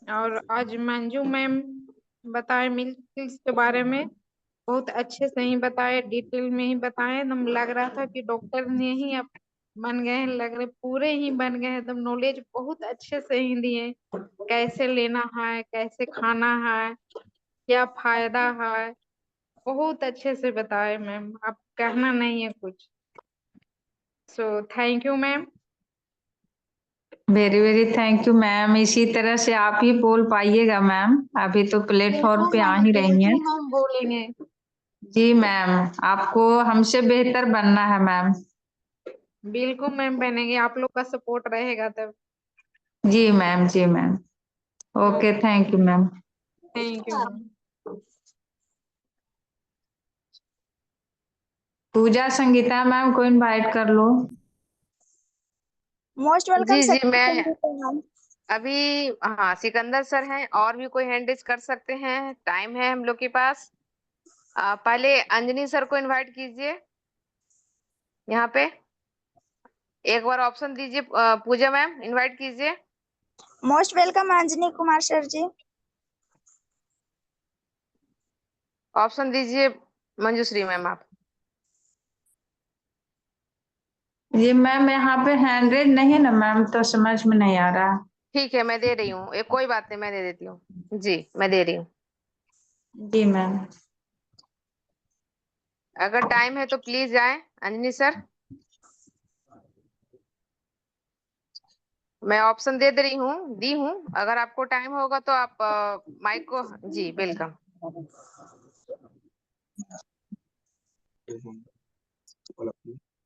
और आज मंजू मैम बताए मिल्क के बारे में, बहुत अच्छे से ही बताए, डिटेल में ही बताए। एकदम लग रहा था कि डॉक्टर ने ही अब बन गए हैं, लग रहे पूरे ही बन गए हैं। एकदम नॉलेज बहुत अच्छे से ही दिए, कैसे लेना है, कैसे खाना है, क्या फायदा है, बहुत अच्छे से बताए मैम। आप कहना नहीं है कुछ। सो thank you ma'am. Very very thank you ma'am. इसी तरह से आप ही बोल पाइएगा मैम, अभी तो प्लेटफॉर्म पे आ ही रही हैं। बिल्कुल मैम बोलेंगे। जी मैम, आपको हमसे बेहतर बनना है मैम। बिल्कुल मैम बनेंगे, आप लोग का सपोर्ट रहेगा तब। जी मैम, जी ma'am. Okay, thank you ma'am. Thank you ma'am. Pooja Sangeeta ma'am को इनवाइट कर लो। मोस्ट वेलकम जी सर। जी, मैं अभी, हाँ सिकंदर सर हैं, और भी कोई हैंड रेज कर सकते हैं, टाइम है हम लोग के पास। पहले अंजनी सर को इनवाइट कीजिए यहाँ पे। एक बार ऑप्शन दीजिए, पूजा मैम इनवाइट कीजिए। Most welcome Anjani Kumar sir ji. Option दीजिए मंजूश्री मैम आप। ये मैम यहाँ पे हैंड रेज नहीं है ना मैम, तो समझ में नहीं आ रहा। ठीक है, मैं दे रही हूँ, एक कोई बात नहीं, मैं दे देती हूँ। जी मैं दे रही हूँ। जी मैम। अगर टाइम है तो प्लीज आए अंजनी सर। मैं ऑप्शन दे रही हूँ, दी हूँ, अगर आपको टाइम होगा तो आप माइक को, जी वेलकम।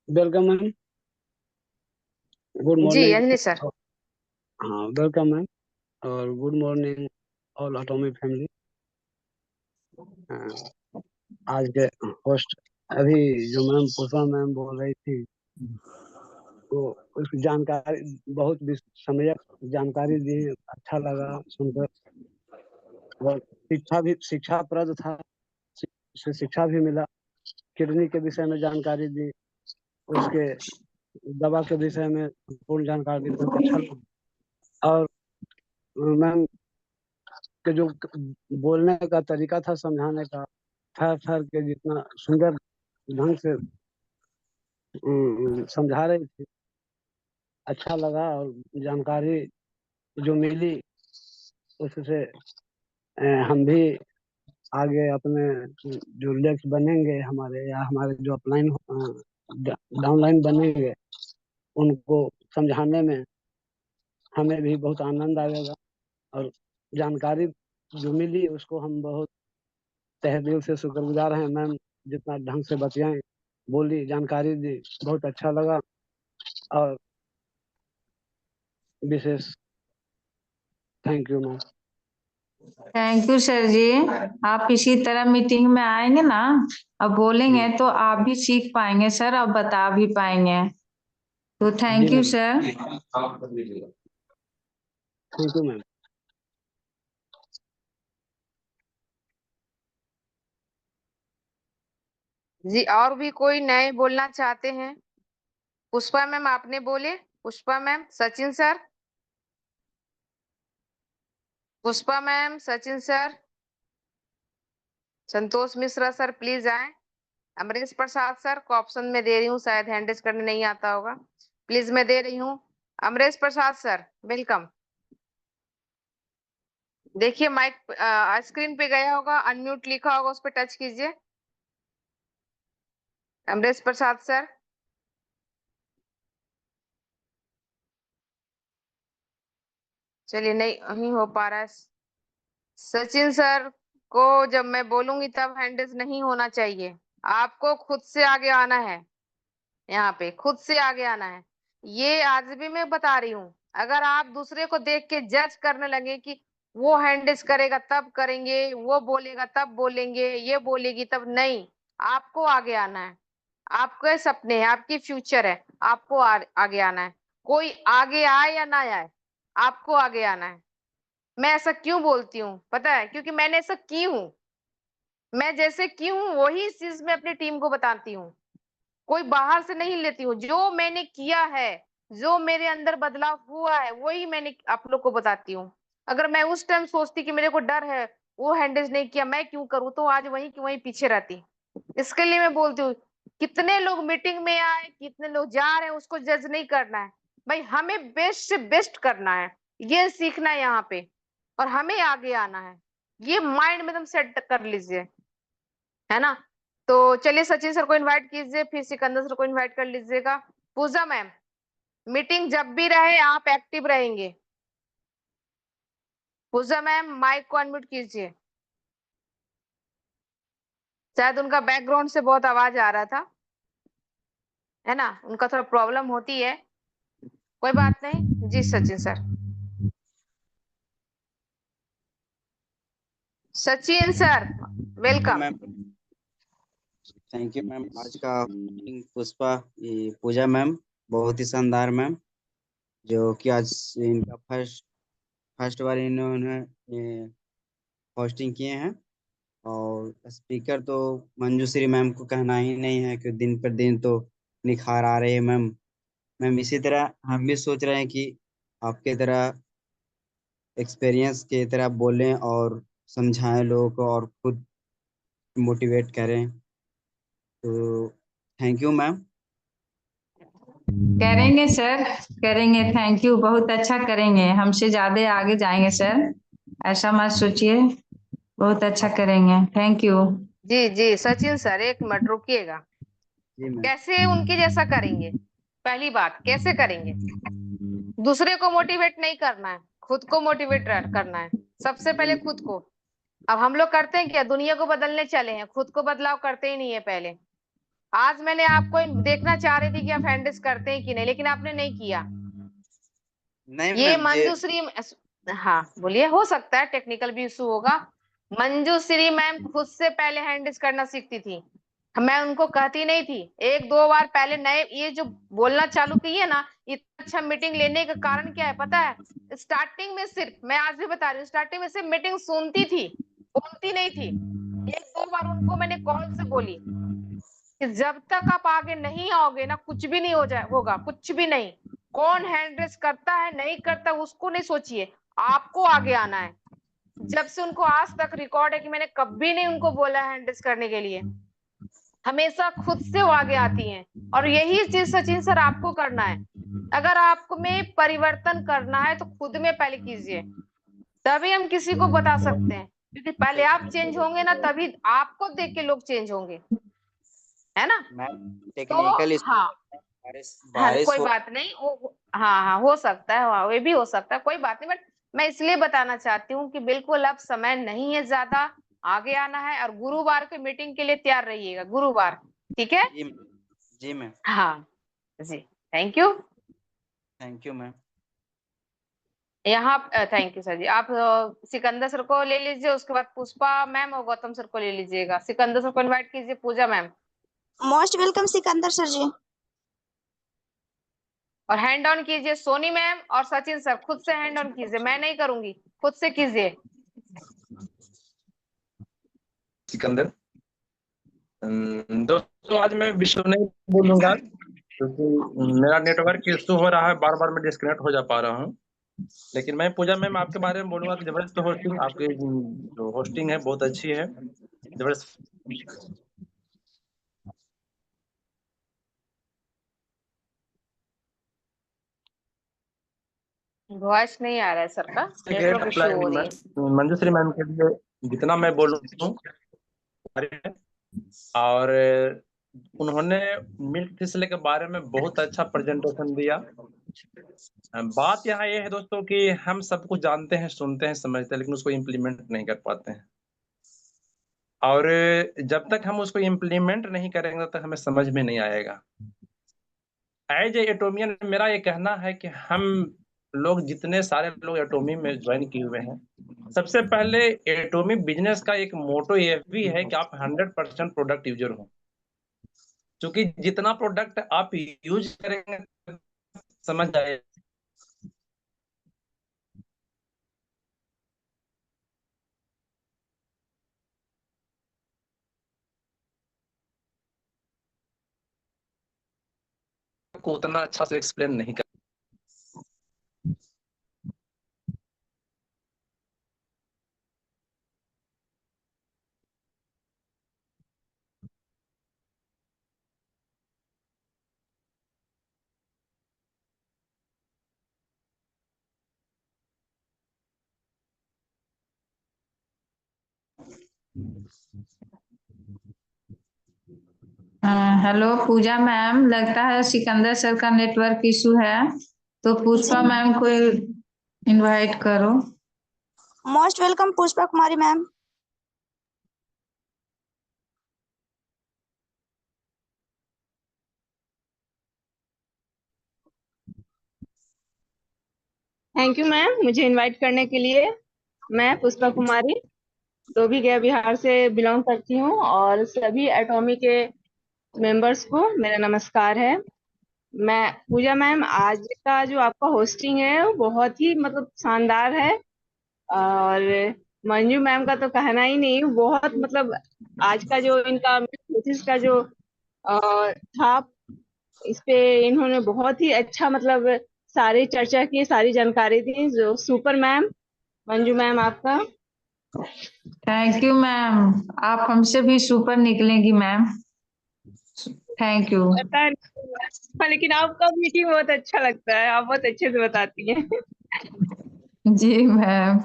Welcome ma'am. गुड जी मॉर्निंग। अंजनी सर। हाँ वेलकम मैम और good morning all atomic family. आज के होस्ट अभी जो मैम पुष्पा मैम बोल रही थी वो उसकी जानकारी बहुत सम्यक जानकारी दी, अच्छा लगा सुनकर। और शिक्षाप्रद था, से शिक्षा भी मिला। किडनी के विषय में जानकारी दी, उसके दवा के विषय में पूर्ण जानकारी दी, बहुत अच्छा लगा। और मैम के जो बोलने का तरीका था, समझाने का, ठहर के जितना सुंदर ढंग से समझा रही थी, अच्छा लगा। और जानकारी जो मिली उससे हम भी आगे अपने जो लेक्स बनेंगे हमारे, या हमारे जो अपलाइन डाउनलाइन बनेंगे, उनको समझाने में हमें भी बहुत आनंद आएगा। और जानकारी जो मिली उसको हम बहुत तहे दिल से शुक्रगुजार हैं। मैम जितना ढंग से बतियाएं, बोली, जानकारी दी, बहुत अच्छा लगा। और विशेष thank you ma'am. Thank you sir ji. आप इसी तरह मीटिंग में आएंगे ना, अब बोलेंगे तो आप भी सीख पाएंगे सर, और बता भी पाएंगे। तो thank you sir. Thank you ma'am. जी, और भी कोई नए बोलना चाहते हैं? पुष्पा मैम आपने बोले, Pushpa ma'am, Sachin sir, Pushpa ma'am, Sachin sir, Santosh Mishra sir please आए। अमरीश प्रसाद सर को ऑप्शन में दे रही हूँ, शायद हैंड करने नहीं आता होगा, प्लीज मैं दे रही हूँ। अमरीश प्रसाद सर वेलकम। देखिए माइक स्क्रीन पे गया होगा, अनम्यूट लिखा होगा, उस पर टच कीजिए। अमरीश प्रसाद सर, चलिए नहीं हो पा रहा है। सचिन सर को जब मैं बोलूंगी तब हैंड नहीं होना चाहिए, आपको खुद से आगे आना है, यहाँ पे खुद से आगे आना है। ये आज भी मैं बता रही हूँ, अगर आप दूसरे को देख के जज करने लगे कि वो हैंडिस करेगा तब करेंगे, वो बोलेगा तब बोलेंगे, ये बोलेगी तब, नहीं, आपको आगे आना है। आपके सपने हैं, आपकी फ्यूचर है, आपको आगे आना है। कोई आगे आए या ना आए, आपको आगे आना है। मैं ऐसा क्यों बोलती हूँ पता है? क्योंकि मैंने ऐसा की हूँ। मैं जैसे की हूँ वही चीज मैं अपनी टीम को बताती हूँ, कोई बाहर से नहीं लेती हूँ। जो मैंने किया है, जो मेरे अंदर बदलाव हुआ है, वही मैंने आप लोग को बताती हूँ। अगर मैं उस टाइम सोचती कि मेरे को डर है, वो हैंडल नहीं किया, मैं क्यों करूँ, तो आज वहीं की वहीं पीछे रहती। इसके लिए मैं बोलती हूँ, कितने लोग मीटिंग में आए, कितने लोग जा रहे हैं, उसको जज नहीं करना है भाई, हमें बेस्ट से बेस्ट करना है, ये सीखना है यहाँ पे, और हमें आगे आना है। ये माइंड में एकदम सेट कर लीजिए, है ना? तो चलिए सचिन सर को इनवाइट कीजिए, फिर सिकंदर सर को इनवाइट कर लीजिएगा। पूजा मैम, मीटिंग जब भी रहे आप एक्टिव रहेंगे। पूजा मैम माइक को अनम्यूट कीजिए, शायद उनका बैकग्राउंड से बहुत आवाज आ रहा था, है ना? उनका थोड़ा प्रॉब्लम होती है, कोई बात नहीं। जी Sachin sir. Sachin sir welcome. Thank you ma'am. आज का पुष्पा पूजा मैम बहुत ही शानदार मैम, जो कि आज इनका फर्स्ट बार इन्होंने होस्टिंग किए हैं। और स्पीकर तो मंजूश्री मैम को कहना ही नहीं है, कि दिन पर दिन तो निखार आ रहे हैं मैम। मैम इसी तरह हम भी सोच रहे हैं कि आपके तरह एक्सपीरियंस की तरह बोलें और समझाएं लोगों को, और खुद मोटिवेट करें। तो थैंक यू मैम। करेंगे सर, करेंगे, थैंक यू, बहुत अच्छा करेंगे, हमसे ज्यादा आगे जाएंगे सर, ऐसा मत सोचिए, बहुत अच्छा करेंगे, थैंक यू। जी जी सचिन सर एक मिनट रुकिएगा। जी मैम। कैसे उनके जैसा करेंगे? पहली बात, कैसे करेंगे? दूसरे को मोटिवेट नहीं करना है, खुद को मोटिवेट करना है, सबसे पहले खुद को। अब हम लोग करते हैं क्या, दुनिया को बदलने चले हैं, खुद को बदलाव करते ही नहीं है पहले। आज मैंने आपको देखना चाह रही थी कि आप हैंडल्स करते हैं कि नहीं, लेकिन आपने नहीं किया। नहीं ये मैम मंजूश्री, हाँ बोलिए, हो सकता है टेक्निकल भी इशू होगा। मंजूश्री मैम खुद से पहले हैंडल्स करना सीखती थी, मैं उनको कहती नहीं थी। एक दो बार पहले नए ये जो बोलना चालू किए ना, इतना अच्छा मीटिंग लेने का कारण क्या है पता है? स्टार्टिंग में सिर्फ, मैं आज भी बता रही हूँ, स्टार्टिंग में सिर्फ मीटिंग सुनती थी, बोलती नहीं थी। एक दो बार उनको मैंने कॉल से बोली कि जब तक आप आगे नहीं आओगे ना, कुछ भी नहीं होगा, कुछ भी नहीं। कौन हैंड रेस करता है नहीं करता उसको नहीं सोचिए, आपको आगे आना है। जब से उनको आज तक रिकॉर्ड है कि मैंने कभी नहीं उनको बोला हैंड रेस करने के लिए, हमेशा खुद से वो आगे आती हैं। और यही चीज सचिन सर आपको करना है। अगर आपको में परिवर्तन करना है तो खुद में पहले कीजिए, तभी हम किसी को बता सकते हैं। क्योंकि पहले आप चेंज होंगे ना, तभी आपको देख के लोग चेंज होंगे, है ना? मैम तो टेक्निकल हाँ, बारिश हाँ बारिश कोई हो बात नहीं, हाँ हाँ हो सकता है, हाँ ये भी हो सकता है, कोई बात नहीं। बट मैं इसलिए बताना चाहती हूँ कि बिल्कुल अब समय नहीं है ज्यादा, आगे आना है। और गुरुवार के मीटिंग के लिए तैयार रहिएगा, गुरुवार, ठीक है? जी जी मैम। हाँ जी, thank you. Thank you ma'am. यहाँ थैंक यू सर जी। आप सिकंदर सर को ले लीजिए, उसके बाद पुष्पा मैम और गौतम सर को ले लीजिएगा। सिकंदर सर को इनवाइट कीजिए, Pooja ma'am. Most welcome Sikandar sir ji. और हैंड ऑन कीजिए सोनी मैम और सचिन सर, खुद से हैंड ऑन कीजिए, मैं नहीं करूंगी, खुद से कीजिए। सिकंदर। दोस्तों आज मैं विश्व नहीं बोलूंगा क्योंकि मेरा नेटवर्क इशू हो रहा है, बार बार मैं डिस्कनेक्ट हो जा पा रहा हूँ। लेकिन मैं पूजा मैम आपके बारे में बोलूंगा कि जबरदस्त होस्टिंग, आपकी जो होस्टिंग है बहुत अच्छी है, जबरदस्त। वॉइस नहीं आ रहा है सर का, नेटवर्क इशू हो रही है। मंजूश्री मैम के लिए जितना मैं बोलूँ, और उन्होंने मिल्क फिसले के बारे में बहुत अच्छा प्रेजेंटेशन दिया। बात यहाँ ये है दोस्तों कि हम सब कुछ जानते हैं, सुनते हैं, समझते हैं, लेकिन उसको इम्प्लीमेंट नहीं कर पाते हैं। और जब तक हम उसको इम्प्लीमेंट नहीं करेंगे तब तक हमें समझ में नहीं आएगा। एज ए एटोमियन मेरा ये कहना है कि हम लोग, जितने सारे लोग एटोमी में ज्वाइन किए हुए हैं, सबसे पहले एटोमी बिजनेस का एक मोटो ये भी है कि आप 100% प्रोडक्ट यूजर हो। क्योंकि जितना प्रोडक्ट आप यूज करेंगे समझ आए को उतना अच्छा से एक्सप्लेन नहीं कर। हेलो पूजा मैम, लगता है सिकंदर सर का नेटवर्क इशू है, तो पुष्पा मैम को इनवाइट करो। Most welcome Pushpa Kumari ma'am. Thank you ma'am मुझे इनवाइट करने के लिए। मैं पुष्पा कुमारी धोबी गया बिहार से बिलोंग करती हूँ, और सभी एटॉमी के मेंबर्स को मेरा नमस्कार है। मैं पूजा मैम, आज का जो आपका होस्टिंग है वो बहुत ही मतलब शानदार है। और मंजू मैम का तो कहना ही नहीं, बहुत मतलब आज का जो इनका थीसिस का जो था, इस पे इन्होंने बहुत ही अच्छा मतलब सारी चर्चा की, सारी जानकारी दी, जो सुपर मैम मंजू मैम आपका। थैंक यू मैम, आप हमसे भी सुपर निकलेंगी मैम। Thank you. पता नहीं, लेकिन आपका मीटिंग बहुत अच्छा लगता है, आप बहुत अच्छे से बताती हैं। जी मैम,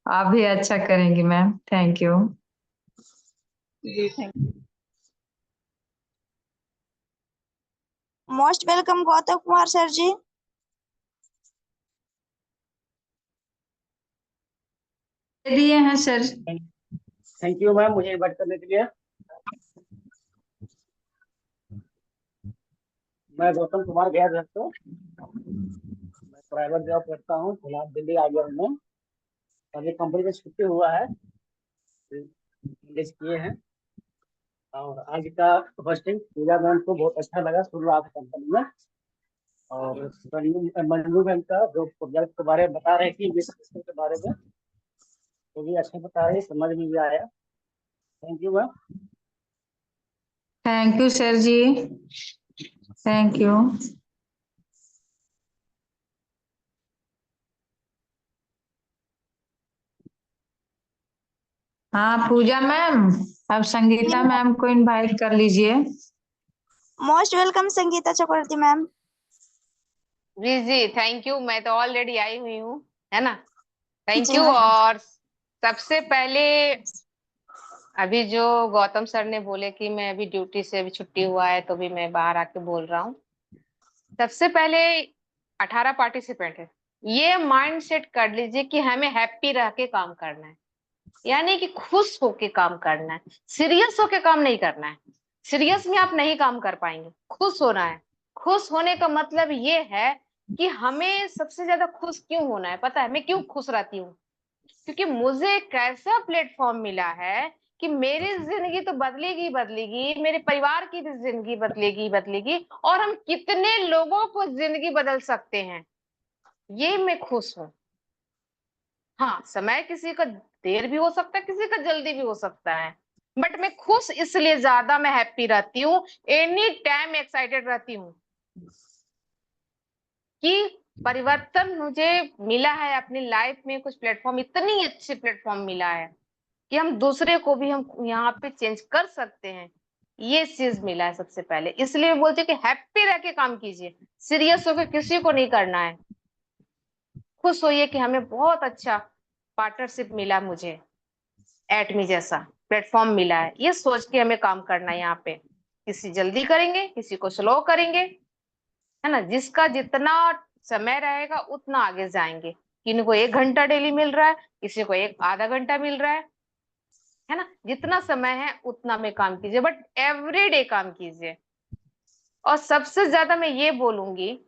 आप भी अच्छा करेंगी मैम। Thank you. जी thank you. Most welcome Gautam Kumar sir ji. दे दिए हैं सर। थैंक यू मैम मुझे इनवाइट करने के लिए। मैं गौतम कुमार गया दोस्तों, मैं प्राइवेट जॉब करता हूँ, फिलहाल दिल्ली आ गया हूँ मैं। अभी कंपनी में छुट्टी हुआ है, इंग्लिश किए हैं। और आज का होस्टिंग पूजा मैम को बहुत अच्छा लगा शुरुआत कंपनी में। और मंजू मैम का जो प्रोजेक्ट के बारे में बता रहे थी के बारे में, वो भी अच्छा बता रहे, समझ में भी आया। Thank you ma'am. Thank you sir ji, thank you. हाँ पूजा मैम, अब संगीता मैम को इनवाइट कर लीजिए। Most welcome Sangeeta Chakraborty ma'am. जी जी थैंक यू, मैं तो ऑलरेडी आई हुई हूँ, है ना। थैंक जी यू। मैम। और सबसे पहले अभी जो गौतम सर ने बोले कि मैं अभी ड्यूटी से अभी छुट्टी हुआ है तो भी मैं बाहर आके बोल रहा हूँ। सबसे पहले 18 पार्टिसिपेंट है, ये माइंड सेट कर लीजिए कि हमें हैप्पी रह के काम करना है, यानी कि खुश होके काम करना है, सीरियस होके काम नहीं करना है। सीरियस में आप नहीं काम कर पाएंगे, खुश होना है। खुश होने का मतलब ये है कि हमें सबसे ज्यादा खुश क्यों होना है पता है, मैं क्यों खुश रहती हूँ? क्योंकि मुझे एक ऐसा प्लेटफॉर्म मिला है कि मेरी जिंदगी तो बदलेगी बदलेगी, मेरे परिवार की भी जिंदगी बदलेगी बदलेगी, और हम कितने लोगों को जिंदगी बदल सकते हैं, ये मैं खुश हूं। हाँ, समय किसी का देर भी हो सकता है, किसी का जल्दी भी हो सकता है, बट मैं खुश इसलिए ज्यादा मैं हैप्पी रहती हूँ, एनी टाइम एक्साइटेड रहती हूँ कि परिवर्तन मुझे मिला है अपनी लाइफ में। कुछ प्लेटफॉर्म, इतनी अच्छे प्लेटफॉर्म मिला है कि हम दूसरे को भी हम यहाँ पे चेंज कर सकते हैं, ये चीज मिला है सबसे पहले। इसलिए बोलते हैं कि हैप्पी रह के काम कीजिए, सीरियस होकर किसी को नहीं करना है। खुश होइए कि हमें बहुत अच्छा पार्टनरशिप मिला, मुझे एटमी जैसा प्लेटफॉर्म मिला है, ये सोच के हमें काम करना है। यहाँ पे किसी जल्दी करेंगे, किसी को स्लो करेंगे, है ना। जिसका जितना समय रहेगा उतना आगे जाएंगे। किसी को 1 घंटा डेली मिल रहा है, किसी को एक आधा घंटा मिल रहा है ना। जितना समय है उतना में काम कीजिए, बट एवरी डे काम कीजिए। और सबसे ज्यादा मैं ये बोलूंगी,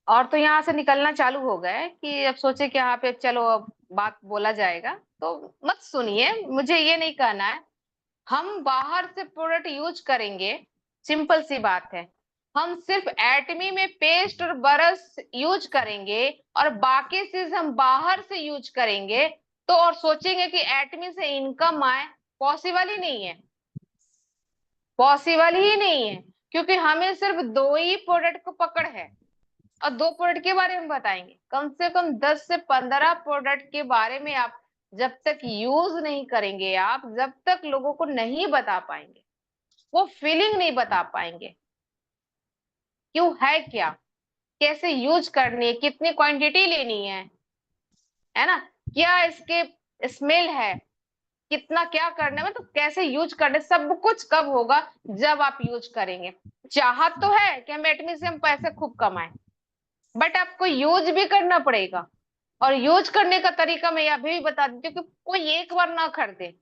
और तो यहाँ से निकलना चालू हो गए कि अब सोचे कि यहाँ पे चलो अब बात बोला जाएगा, तो मत सुनिए, मुझे ये नहीं कहना है। हम बाहर से प्रोडक्ट यूज करेंगे, सिंपल सी बात है। हम सिर्फ एटमी में पेस्ट और ब्रश यूज करेंगे और बाकी चीज हम बाहर से यूज करेंगे, तो और सोचेंगे कि एटमी से इनकम आए, पॉसिबल ही नहीं है, पॉसिबल ही नहीं है। क्योंकि हमें सिर्फ 2 ही प्रोडक्ट को पकड़ है, और 2 प्रोडक्ट के बारे में बताएंगे। कम से कम 10 से 15 प्रोडक्ट के बारे में आप जब तक यूज नहीं करेंगे, आप जब तक लोगों को नहीं बता पाएंगे, वो फीलिंग नहीं बता पाएंगे क्यों है क्या, कैसे यूज करनी है, कितनी क्वांटिटी लेनी है ना, क्या इसके स्मेल है, कितना क्या करने में, तो कैसे यूज करने, सब कुछ कब होगा, जब आप यूज करेंगे। चाहत तो है कि हम एटमी से हम पैसे खूब कमाएं, बट आपको यूज भी करना पड़ेगा। और यूज करने का तरीका मैं अभी भी बता देती हूँ कि कोई एक बार ना खरीदे।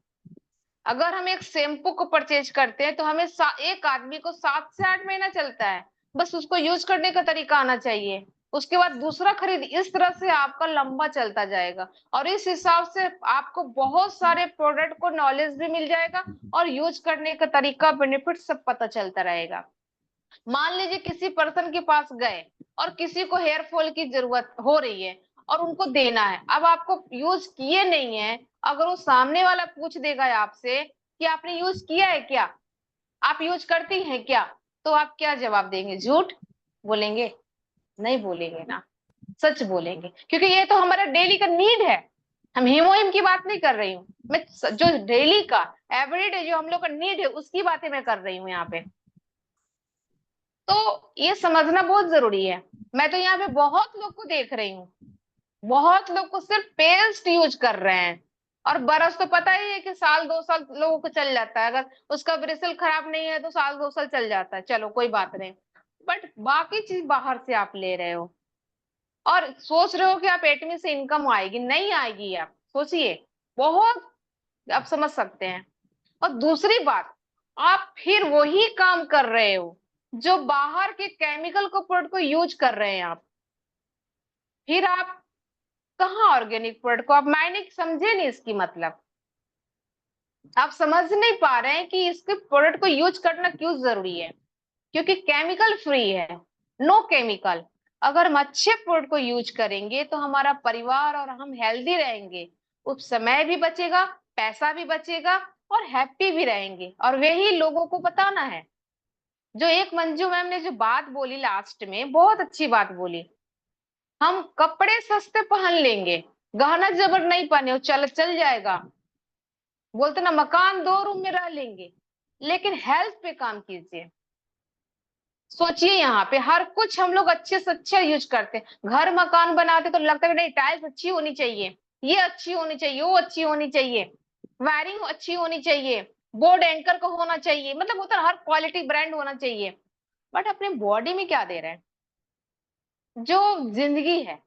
अगर हम एक शैम्पू को परचेज करते हैं तो हमें एक आदमी को 7 से 8 महीना चलता है, बस उसको यूज करने का तरीका आना चाहिए। उसके बाद दूसरा खरीद, इस तरह से आपका लंबा चलता जाएगा। और इस हिसाब से आपको बहुत सारे प्रोडक्ट को नॉलेज भी मिल जाएगा और यूज करने का तरीका, बेनिफिट सब पता चलता रहेगा। मान लीजिए किसी पर्सन के पास गए और किसी को हेयर फॉल की जरूरत हो रही है और उनको देना है, अब आपको यूज किए नहीं है, अगर वो सामने वाला पूछ देगा आपसे कि आपने यूज किया है क्या, आप यूज करती हैं क्या, तो आप क्या जवाब देंगे? झूठ बोलेंगे? नहीं बोलेंगे ना, सच बोलेंगे, क्योंकि ये तो हमारा डेली का नीड है। हम हीमोहिम की बात नहीं कर रही हूँ मैं, जो डेली का एवरीडे जो हम लोग का नीड है उसकी बातें मैं कर रही हूँ यहाँ पे। तो ये समझना बहुत जरूरी है। मैं तो यहाँ पे बहुत लोग को देख रही हूँ, बहुत लोग को सिर्फ पेस्ट यूज कर रहे हैं, और बरस तो पता ही है कि साल 2 साल लोगों को चल जाता है। अगर उसका ब्रिसल खराब नहीं है तो साल 2 साल चल जाता है, चलो कोई बात नहीं। बट बाकी चीज बाहर से आप ले रहे हो और सोच रहे हो कि आप एटमी से इनकम आएगी, नहीं आएगी। आप सोचिए, बहुत आप समझ सकते हैं। और दूसरी बात, आप फिर वही काम कर रहे हो जो बाहर के केमिकल को प्रोडक्ट को यूज कर रहे हैं आप। फिर आप कहाँ ऑर्गेनिक प्रोडक्ट को आप मायने समझे नहीं इसकी मतलब। आप समझ नहीं पा रहे हैं कि इसके प्रोडक्ट को यूज करना क्यों जरूरी है, क्योंकि केमिकल फ्री है, नो केमिकल। अगर हम अच्छे प्रोडक्ट को यूज करेंगे तो हमारा परिवार और हम हेल्दी रहेंगे, उस समय भी बचेगा, पैसा भी बचेगा और हैप्पी भी रहेंगे। और वही लोगों को बताना है। जो एक मंजू मैम ने जो बात बोली लास्ट में, बहुत अच्छी बात बोली। हम कपड़े सस्ते पहन लेंगे, गहना जबर नहीं पहने, चल जाएगा। बोलते ना, मकान 2 रूम में रह लेंगे, लेकिन हेल्थ पे काम कीजिए। सोचिए, यहाँ पे हर कुछ हम लोग अच्छे से अच्छा यूज करते हैं। घर मकान बनाते तो लगता है नहीं, टाइल्स अच्छी होनी चाहिए, ये अच्छी होनी चाहिए, वो अच्छी होनी चाहिए, वायरिंग अच्छी होनी चाहिए, बोर्ड एंकर का होना चाहिए, मतलब होता है हर क्वालिटी ब्रांड होना चाहिए। बट अपने बॉडी में क्या दे रहे हैं? जो जिंदगी है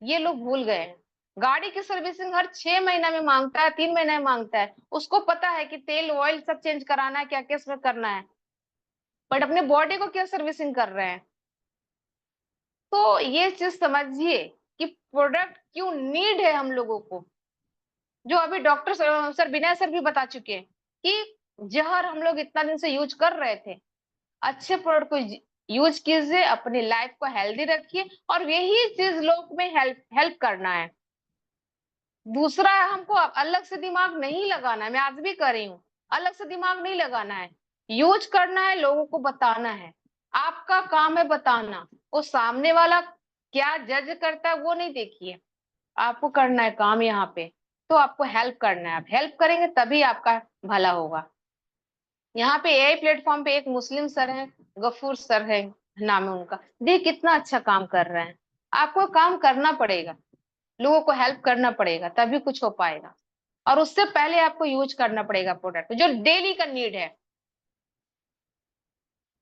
ये लोग भूल गए हैं। गाड़ी की सर्विसिंग हर 6 महीना में मांगता है, 3 महीने में मांगता है। उसको पता है कि तेल ऑयल सब चेंज कराना है, क्या क्या इसमें करना है, बट अपने बॉडी को क्या सर्विसिंग कर रहे हैं? तो ये चीज समझिए कि प्रोडक्ट क्यों नीड है हम लोगों को। जो अभी डॉक्टर सर विनय सर भी बता चुके हैं कि जहर हम लोग इतना दिन से यूज कर रहे थे, अच्छे प्रोडक्ट को यूज कीजिए, अपनी लाइफ को हेल्दी रखिए, और यही चीज लोग में हेल्प करना है। दूसरा, हमको अलग से दिमाग नहीं लगाना है। मैं आज भी कर रही हूँ, अलग से दिमाग नहीं लगाना है, यूज करना है, लोगों को बताना है। आपका काम है बताना, वो सामने वाला क्या जज करता है वो नहीं देखिए, आपको करना है काम यहाँ पे। तो आपको हेल्प करना है, आप हेल्प करेंगे तभी आपका भला होगा। यहाँ पे एआई प्लेटफॉर्म पे एक मुस्लिम सर हैं, गफूर सर है नाम है उनका, देख कितना अच्छा काम कर रहे हैं। आपको काम करना पड़ेगा, लोगों को हेल्प करना पड़ेगा, तभी कुछ हो पाएगा। और उससे पहले आपको यूज करना पड़ेगा प्रोडक्ट जो डेली का नीड है।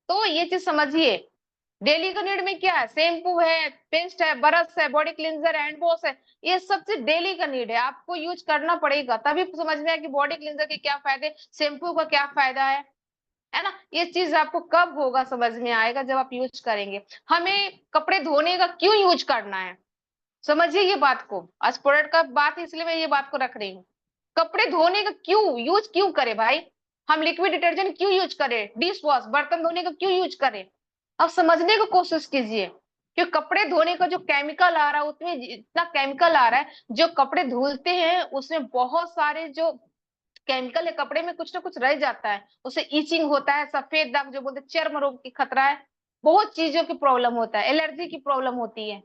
तो ये चीज समझिए, डेली का नीड में क्या है? शैम्पू है, पेस्ट है, ब्रश है, बॉडी क्लींजर है, हैंड वॉश है, ये सब चीज डेली का नीड है, आपको यूज करना पड़ेगा, तभी समझ में आए कि बॉडी क्लींजर के क्या फायदे, शैम्पू का क्या फायदा है ना। ये चीज आपको कब होगा समझ में आएगा? जब आप यूज करेंगे। हमें कपड़े धोने का क्यों यूज करना है, समझिए ये बात को। आज प्रोडक्ट का बात है इसलिए मैं ये बात को रख रही हूँ। कपड़े धोने का यूज क्यों करे भाई? हम लिक्विड डिटर्जेंट क्यों यूज करें? डिश वॉश, बर्तन धोने का क्यों यूज करें? अब समझने की कोशिश कीजिए कि कपड़े धोने का जो केमिकल आ रहा है, उसमें इतना केमिकल आ रहा है, जो कपड़े धुलते हैं उसमें बहुत सारे जो केमिकल है, कपड़े में कुछ ना कुछ रह जाता है, उससे ईचिंग होता है, सफेद दाग जो बोलते हैं, चर्म रोग की खतरा है, बहुत चीजों की प्रॉब्लम होता है, एलर्जी की प्रॉब्लम होती है।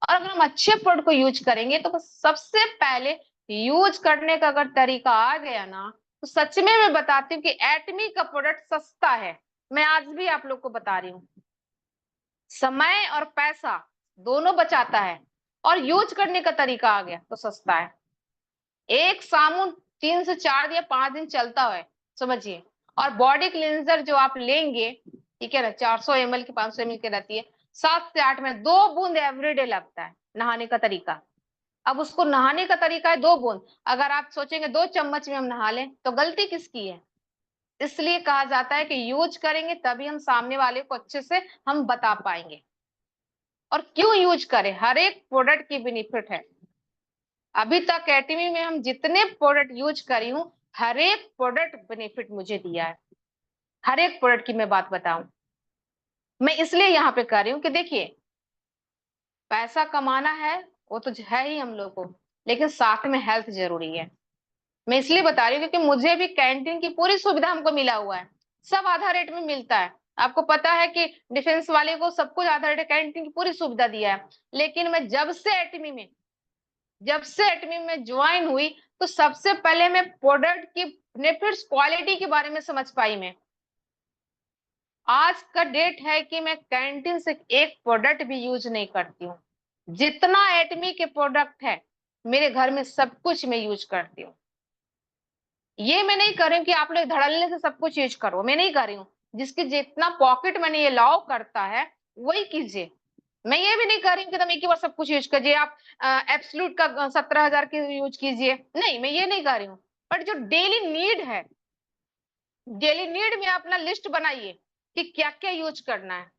और अगर हम अच्छे प्रोडक्ट को यूज करेंगे तो सबसे पहले यूज करने का अगर तरीका आ गया ना, तो सच में मैं बताती हूँ कि एटमी का प्रोडक्ट सस्ता है। मैं आज भी आप लोग को बता रही हूँ, समय और पैसा दोनों बचाता है, और यूज करने का तरीका आ गया तो सस्ता है। एक साबुन 3 से 4 या 5 दिन चलता है, समझिए। और बॉडी क्लींजर जो आप लेंगे, ठीक है ना, 400 ml की, 500 ml की रहती है, 7 से 8 में 2 बूंद एवरीडे लगता है नहाने का तरीका। अब उसको नहाने का तरीका है 2 बूंद, अगर आप सोचेंगे 2 चम्मच में हम नहा लें तो गलती किसकी है? इसलिए कहा जाता है कि यूज करेंगे तभी हम सामने वाले को अच्छे से हम बता पाएंगे। और क्यों यूज करें? हर एक प्रोडक्ट की बेनिफिट है। अभी तक एटमी में हम जितने प्रोडक्ट यूज करी हूँ, हर एक प्रोडक्ट बेनिफिट मुझे दिया है। हर एक प्रोडक्ट की मैं बात बताऊं, मैं इसलिए यहाँ पे कर रही हूँ कि देखिए, पैसा कमाना है वो तो है ही हम लोग को, लेकिन साथ में हेल्थ जरूरी है। मैं इसलिए बता रही हूँ क्योंकि मुझे भी कैंटीन की पूरी सुविधा हमको मिला हुआ है, सब आधा रेट में मिलता है। आपको पता है कि डिफेंस वाले को सब कुछ आधा रेट, कैंटीन की पूरी सुविधा दिया है। लेकिन मैं जब से एटमी में ज्वाइन हुई, तो सबसे पहले मैं प्रोडक्ट की बेनिफिट्स, क्वालिटी के बारे में समझ पाई। मैं आज का डेट है कि मैं कैंटीन से एक प्रोडक्ट भी यूज नहीं करती हूँ। जितना एटमी के प्रोडक्ट है मेरे घर में सब कुछ मैं यूज करती हूँ। ये मैं नहीं कर रही हूँ कि आप लोग धड़ल्ले से सब कुछ यूज करो, मैं नहीं कर रही हूँ। जिसकी जितना पॉकेट मनी ये लाव करता है वही कीजिए। मैं ये भी नहीं कर रही हूँ कि तुम एक ही बार सब कुछ यूज कीजिए, आप एब्सोल्यूट का 17,000 की यूज कीजिए, नहीं, मैं ये नहीं कर रही हूँ। बट जो डेली नीड है, डेली नीड में अपना लिस्ट बनाइए कि क्या क्या यूज करना है,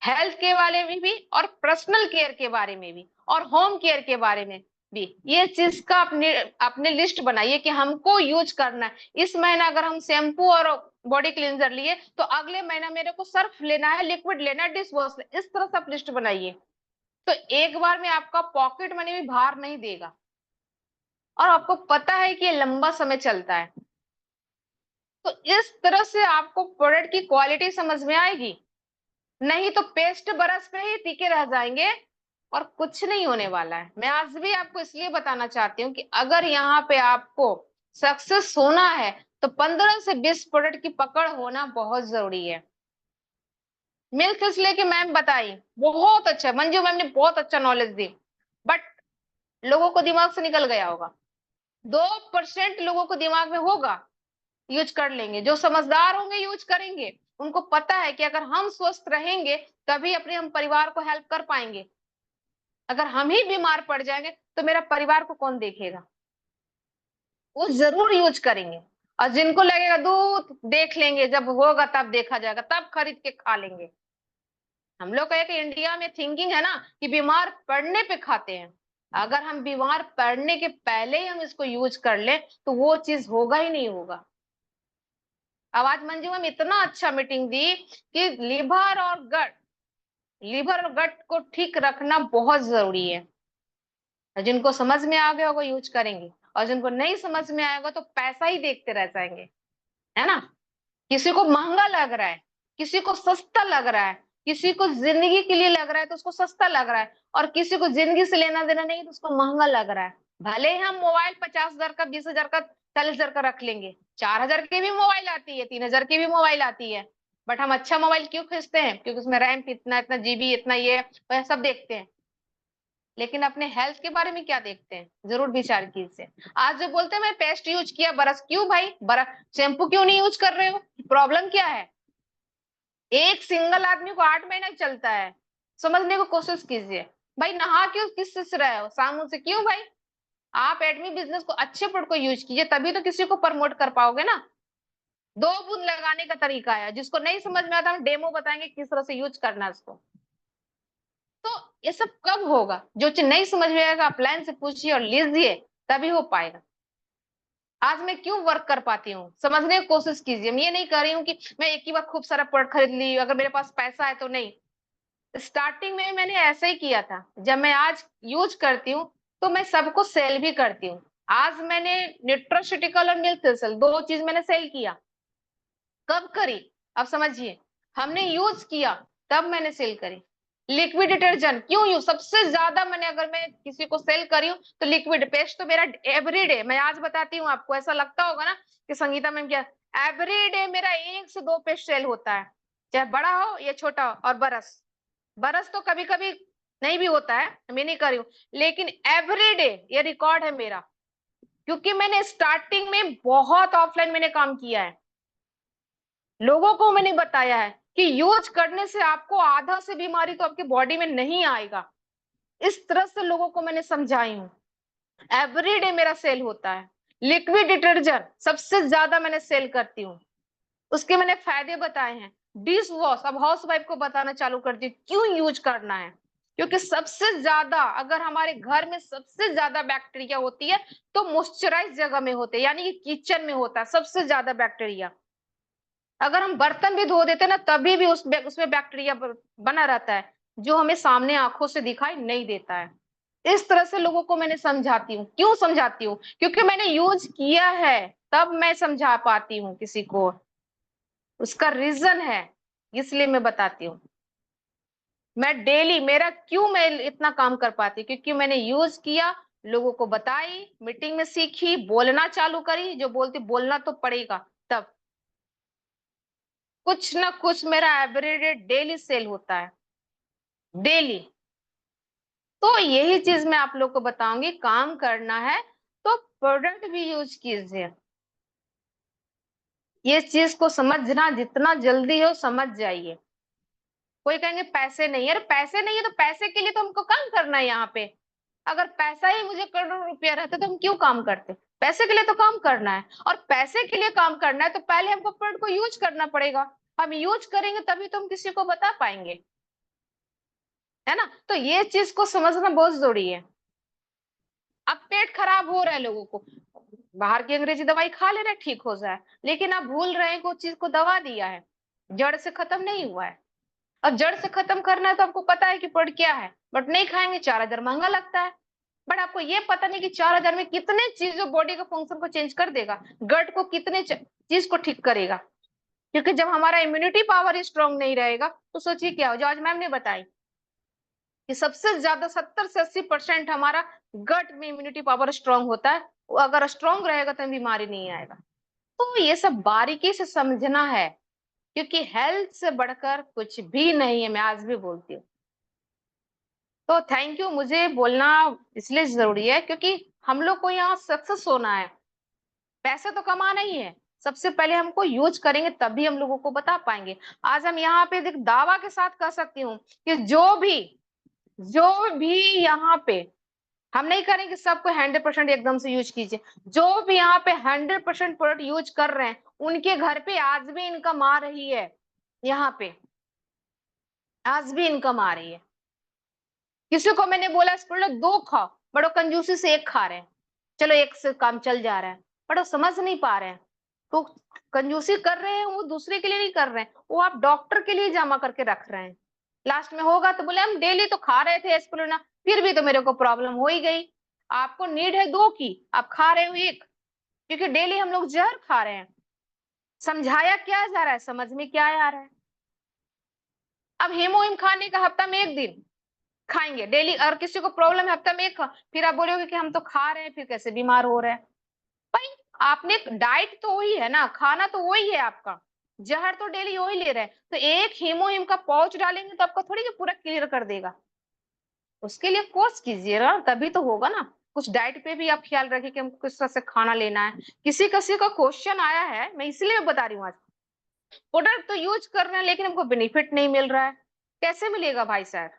हेल्थ के बारे में भी और पर्सनल केयर के बारे में भी और होम केयर के बारे में। भी, ये चीज का अपने लिस्ट बनाइए कि हमको यूज करना है। इस महीना अगर हम शैम्पू और बॉडी क्लींजर लिए तो अगले महीना मेरे को सर्फ लेना है, लिक्विड लेना है, डिश वॉश, इस तरह से आप लिस्ट बनाइए। तो एक बार में आपका पॉकेट मनी भी भार नहीं देगा और आपको पता है कि ये लंबा समय चलता है। तो इस तरह से आपको प्रोडक्ट की क्वालिटी समझ में आएगी, नहीं तो पेस्ट ब्रश पे ही टिके रह जाएंगे और कुछ नहीं होने वाला है। मैं आज भी आपको इसलिए बताना चाहती हूँ कि अगर यहाँ पे आपको सक्सेस होना है तो 15 से 20 प्रोडक्ट की पकड़ होना बहुत जरूरी है। मिल्क इसलिए कि मैम बताई बहुत अच्छा, मंजू मैम ने बहुत अच्छा नॉलेज दी, बट लोगों को दिमाग से निकल गया होगा। 2% लोगों को दिमाग में होगा, यूज कर लेंगे। जो समझदार होंगे यूज करेंगे, उनको पता है कि अगर हम स्वस्थ रहेंगे तभी अपने हम परिवार को हेल्प कर पाएंगे। अगर हम ही बीमार पड़ जाएंगे तो मेरा परिवार को कौन देखेगा? वो जरूर यूज करेंगे। और जिनको लगेगा दूध देख लेंगे, जब होगा तब देखा जाएगा, तब खरीद के खा लेंगे। हम लोग का एक इंडिया में थिंकिंग है ना कि बीमार पड़ने पे खाते हैं। अगर हम बीमार पड़ने के पहले ही हम इसको यूज कर ले तो वो चीज होगा ही नहीं होगा। अब आज मंजू मैम इतना अच्छा मीटिंग दी कि लीवर और गट को ठीक रखना बहुत जरूरी है। जिनको समझ में आ गया होगा यूज करेंगे, और जिनको नहीं समझ में आएगा तो पैसा ही देखते रह जाएंगे, है ना। किसी को महंगा लग रहा है, किसी को सस्ता लग रहा है, किसी को जिंदगी के लिए लग रहा है तो उसको सस्ता लग रहा है, और किसी को जिंदगी से लेना देना नहीं तो उसको महंगा लग रहा है। भले ही हम मोबाइल 50,000 का, 20,000 का, 40,000 का रख लेंगे, 4,000 की भी मोबाइल आती है, 3,000 की भी मोबाइल आती है, बट हम अच्छा मोबाइल क्यों खरीदते हैं? क्योंकि उसमें रैम इतना इतना जीबी इतना ये वह सब देखते हैं। लेकिन अपने हेल्थ के बारे में क्या देखते हैं? जरूर विचार कीजिए। आज जो बोलते हैं मैं पेस्ट यूज किया, ब्रश क्यों भाई, शैम्पू क्यों नहीं यूज कर रहे हो? प्रॉब्लम क्या है? एक सिंगल आदमी को 8 महीना चलता है, समझने को कोशिश कीजिए। भाई नहा क्यों किससे से रहे हो, साबुन से क्यों? भाई आप एडमी बिजनेस को, अच्छे प्रोडक्ट को यूज कीजिए, तभी तो किसी को प्रमोट कर पाओगे ना। 2 बूंद लगाने का तरीका है, जिसको नहीं समझ में आता हम डेमो बताएंगे किस तरह से यूज करना है उसको। तो ये सब कब होगा? जो चीज नहीं समझ में आएगा अप्लायंस से पूछिए और लीजिए, तभी हो पाएगा। आज मैं क्यों वर्क कर पाती हूँ, समझने की कोशिश कीजिए। मैं ये नहीं कर रही हूँ कि मैं एक ही बार खूब सारा प्रोडक्ट खरीद ली, अगर मेरे पास पैसा है तो नहीं। स्टार्टिंग में मैंने ऐसा ही किया था। जब मैं आज यूज करती हूँ तो मैं सबको सेल भी करती हूँ। आज मैंने न्यूट्रास्यूटिकल और मिल्क थिसल 2 चीज मैंने सेल किया। कब करी? अब समझिए, हमने यूज किया तब मैंने सेल करी। लिक्विड डिटर्जेंट क्यों यूज, सबसे ज्यादा मैंने, अगर मैं किसी को सेल करी हूँ तो लिक्विड। पेस्ट तो मेरा एवरीडे, मैं आज बताती हूँ आपको, ऐसा लगता होगा ना कि संगीता मैम क्या, एवरीडे मेरा 1 से 2 पेस्ट सेल होता है, चाहे बड़ा हो या छोटा हो। और बरस तो कभी कभी नहीं भी होता है, मैं नहीं कर रही हूँ, लेकिन एवरीडे ये रिकॉर्ड है मेरा, क्योंकि मैंने स्टार्टिंग में बहुत ऑफलाइन मैंने काम किया है। लोगों को मैंने बताया है कि यूज करने से आपको आधा से बीमारी तो आपकी बॉडी में नहीं आएगा। इस तरह से लोगों को मैंने समझाई हूँ। एवरीडे मेरा सेल होता है। लिक्विड डिटर्जेंट सबसे ज्यादा मैंने सेल करती हूँ, उसके मैंने फायदे बताए हैं। डिश वॉश अब हाउस वाइफ को बताना चालू कर दी क्यों यूज करना है, क्योंकि सबसे ज्यादा, अगर हमारे घर में सबसे ज्यादा बैक्टीरिया होती है तो मॉइस्चराइज जगह में होते हैं, यानी कि किचन में होता है सबसे ज्यादा बैक्टीरिया। अगर हम बर्तन भी धो देते ना तभी भी उसमें बैक्टीरिया बना रहता है, जो हमें सामने आंखों से दिखाई नहीं देता है। इस तरह से लोगों को मैंने समझाती हूँ। क्यों समझाती हूँ? क्योंकि मैंने यूज किया है, तब मैं समझा पाती हूँ किसी को। उसका रीजन है, इसलिए मैं बताती हूँ। मैं डेली, मेरा क्यों मैं इतना काम कर पाती, क्योंकि मैंने यूज किया, लोगों को बताई, मीटिंग में सीखी, बोलना चालू करी। जो बोलती बोलना तो पड़ेगा, तब कुछ ना कुछ मेरा एवरीडे डेली सेल होता है, डेली। तो यही चीज मैं आप लोग को बताऊंगी, काम करना है तो प्रोडक्ट भी यूज कीजिए। ये चीज को समझना जितना जल्दी हो समझ जाइए। कोई कहेंगे पैसे नहीं है, अरे पैसे नहीं है तो पैसे के लिए तो हमको काम करना है यहाँ पे। अगर पैसा ही मुझे करोड़ों रुपया रहता तो हम क्यों काम करते? पैसे के लिए तो काम करना है, और पैसे के लिए काम करना है तो पहले हमको प्रोडक्ट को यूज करना पड़ेगा। हम यूज करेंगे तभी तो हम किसी को बता पाएंगे, है ना। तो ये चीज को समझना बहुत जरूरी है। अब पेट खराब हो रहा है लोगों को, बाहर की अंग्रेजी दवाई खा ले रहे ठीक हो जाए, लेकिन आप भूल रहे हैं कि उस चीज को दवा दिया है, जड़ से खत्म नहीं हुआ है। और जड़ से खत्म करना है तो आपको पता है कि प्रोडक्ट क्या है, बट नहीं खाएंगे, 4000 महंगा लगता है। बट आपको ये पता नहीं कि 4000 में कितने चीजों बॉडी के फंक्शन को चेंज कर देगा, गट को कितने चीज को ठीक करेगा। क्योंकि जब हमारा इम्यूनिटी पावर स्ट्रांग नहीं रहेगा तो सोचिए क्या हो, जो आज मैम ने बताई कि सबसे ज्यादा 70 से 80% हमारा गट में इम्यूनिटी पावर स्ट्रांग होता है, वो अगर स्ट्रांग रहेगा तो बीमारी नहीं आएगा। तो ये सब बारीकी से समझना है, क्योंकि हेल्थ से बढ़कर कुछ भी नहीं है, मैं आज भी बोलती हूँ। तो थैंक यू, मुझे बोलना इसलिए जरूरी है क्योंकि हम लोग को यहाँ सक्सेस होना है, पैसे तो कमाना ही है, सबसे पहले हमको यूज करेंगे तभी हम लोगों को बता पाएंगे। आज हम यहाँ पे देख दावा के साथ कह सकती हूँ कि जो भी यहाँ पे, हम नहीं करेंगे सबको 100% एकदम से यूज कीजिए, जो भी यहाँ पे 100% प्रोडक्ट यूज कर रहे हैं उनके घर पे आज भी इनकम आ रही है, यहाँ पे आज भी इनकम आ रही है। किसी को मैंने बोला इस प्रोडक्ट 2 खाओ, बड़ो कंजूसी से 1 खा रहे हैं, चलो 1 से काम चल जा रहा है, बट वो समझ नहीं पा रहे हैं। तो कंजूसी कर रहे हैं वो दूसरे के लिए नहीं कर रहे हैं, वो आप डॉक्टर के लिए जमा करके रख रहे हैं। लास्ट में होगा तो बोले हम डेली तो खा रहे थे एस्पिरिन, फिर भी तो मेरे को प्रॉब्लम हो ही गई। आपको नीड है 2 की, आप खा रहे हो 1, क्योंकि डेली हम लोग जहर खा रहे हैं। समझाया क्या जा रहा है, समझ में क्या आ रहा है। अब हेमोहिम खाने का हफ्ता में 1 दिन खाएंगे डेली, और किसी को प्रॉब्लम है हफ्ता में 1 फिर आप बोलोगे कि हम तो खा रहे हैं, फिर कैसे बीमार हो रहे हैं। भाई आपने डाइट तो वही है ना, खाना तो वही है आपका, जहर तो डेली वही ले रहे हैं, तो 1 हीमोहिम का पाउच डालेंगे तो आपका थोड़ी पूरा क्लियर कर देगा। उसके लिए कोर्स कीजिए ना, तभी तो होगा ना। कुछ डाइट पे भी आप ख्याल रखिए कि हमको किस तरह से खाना लेना है। किसी का क्वेश्चन आया है, मैं इसलिए बता रही हूँ आज, प्रोडक्ट तो यूज कर रहे हैं लेकिन हमको बेनिफिट नहीं मिल रहा है, कैसे मिलेगा भाई साहब।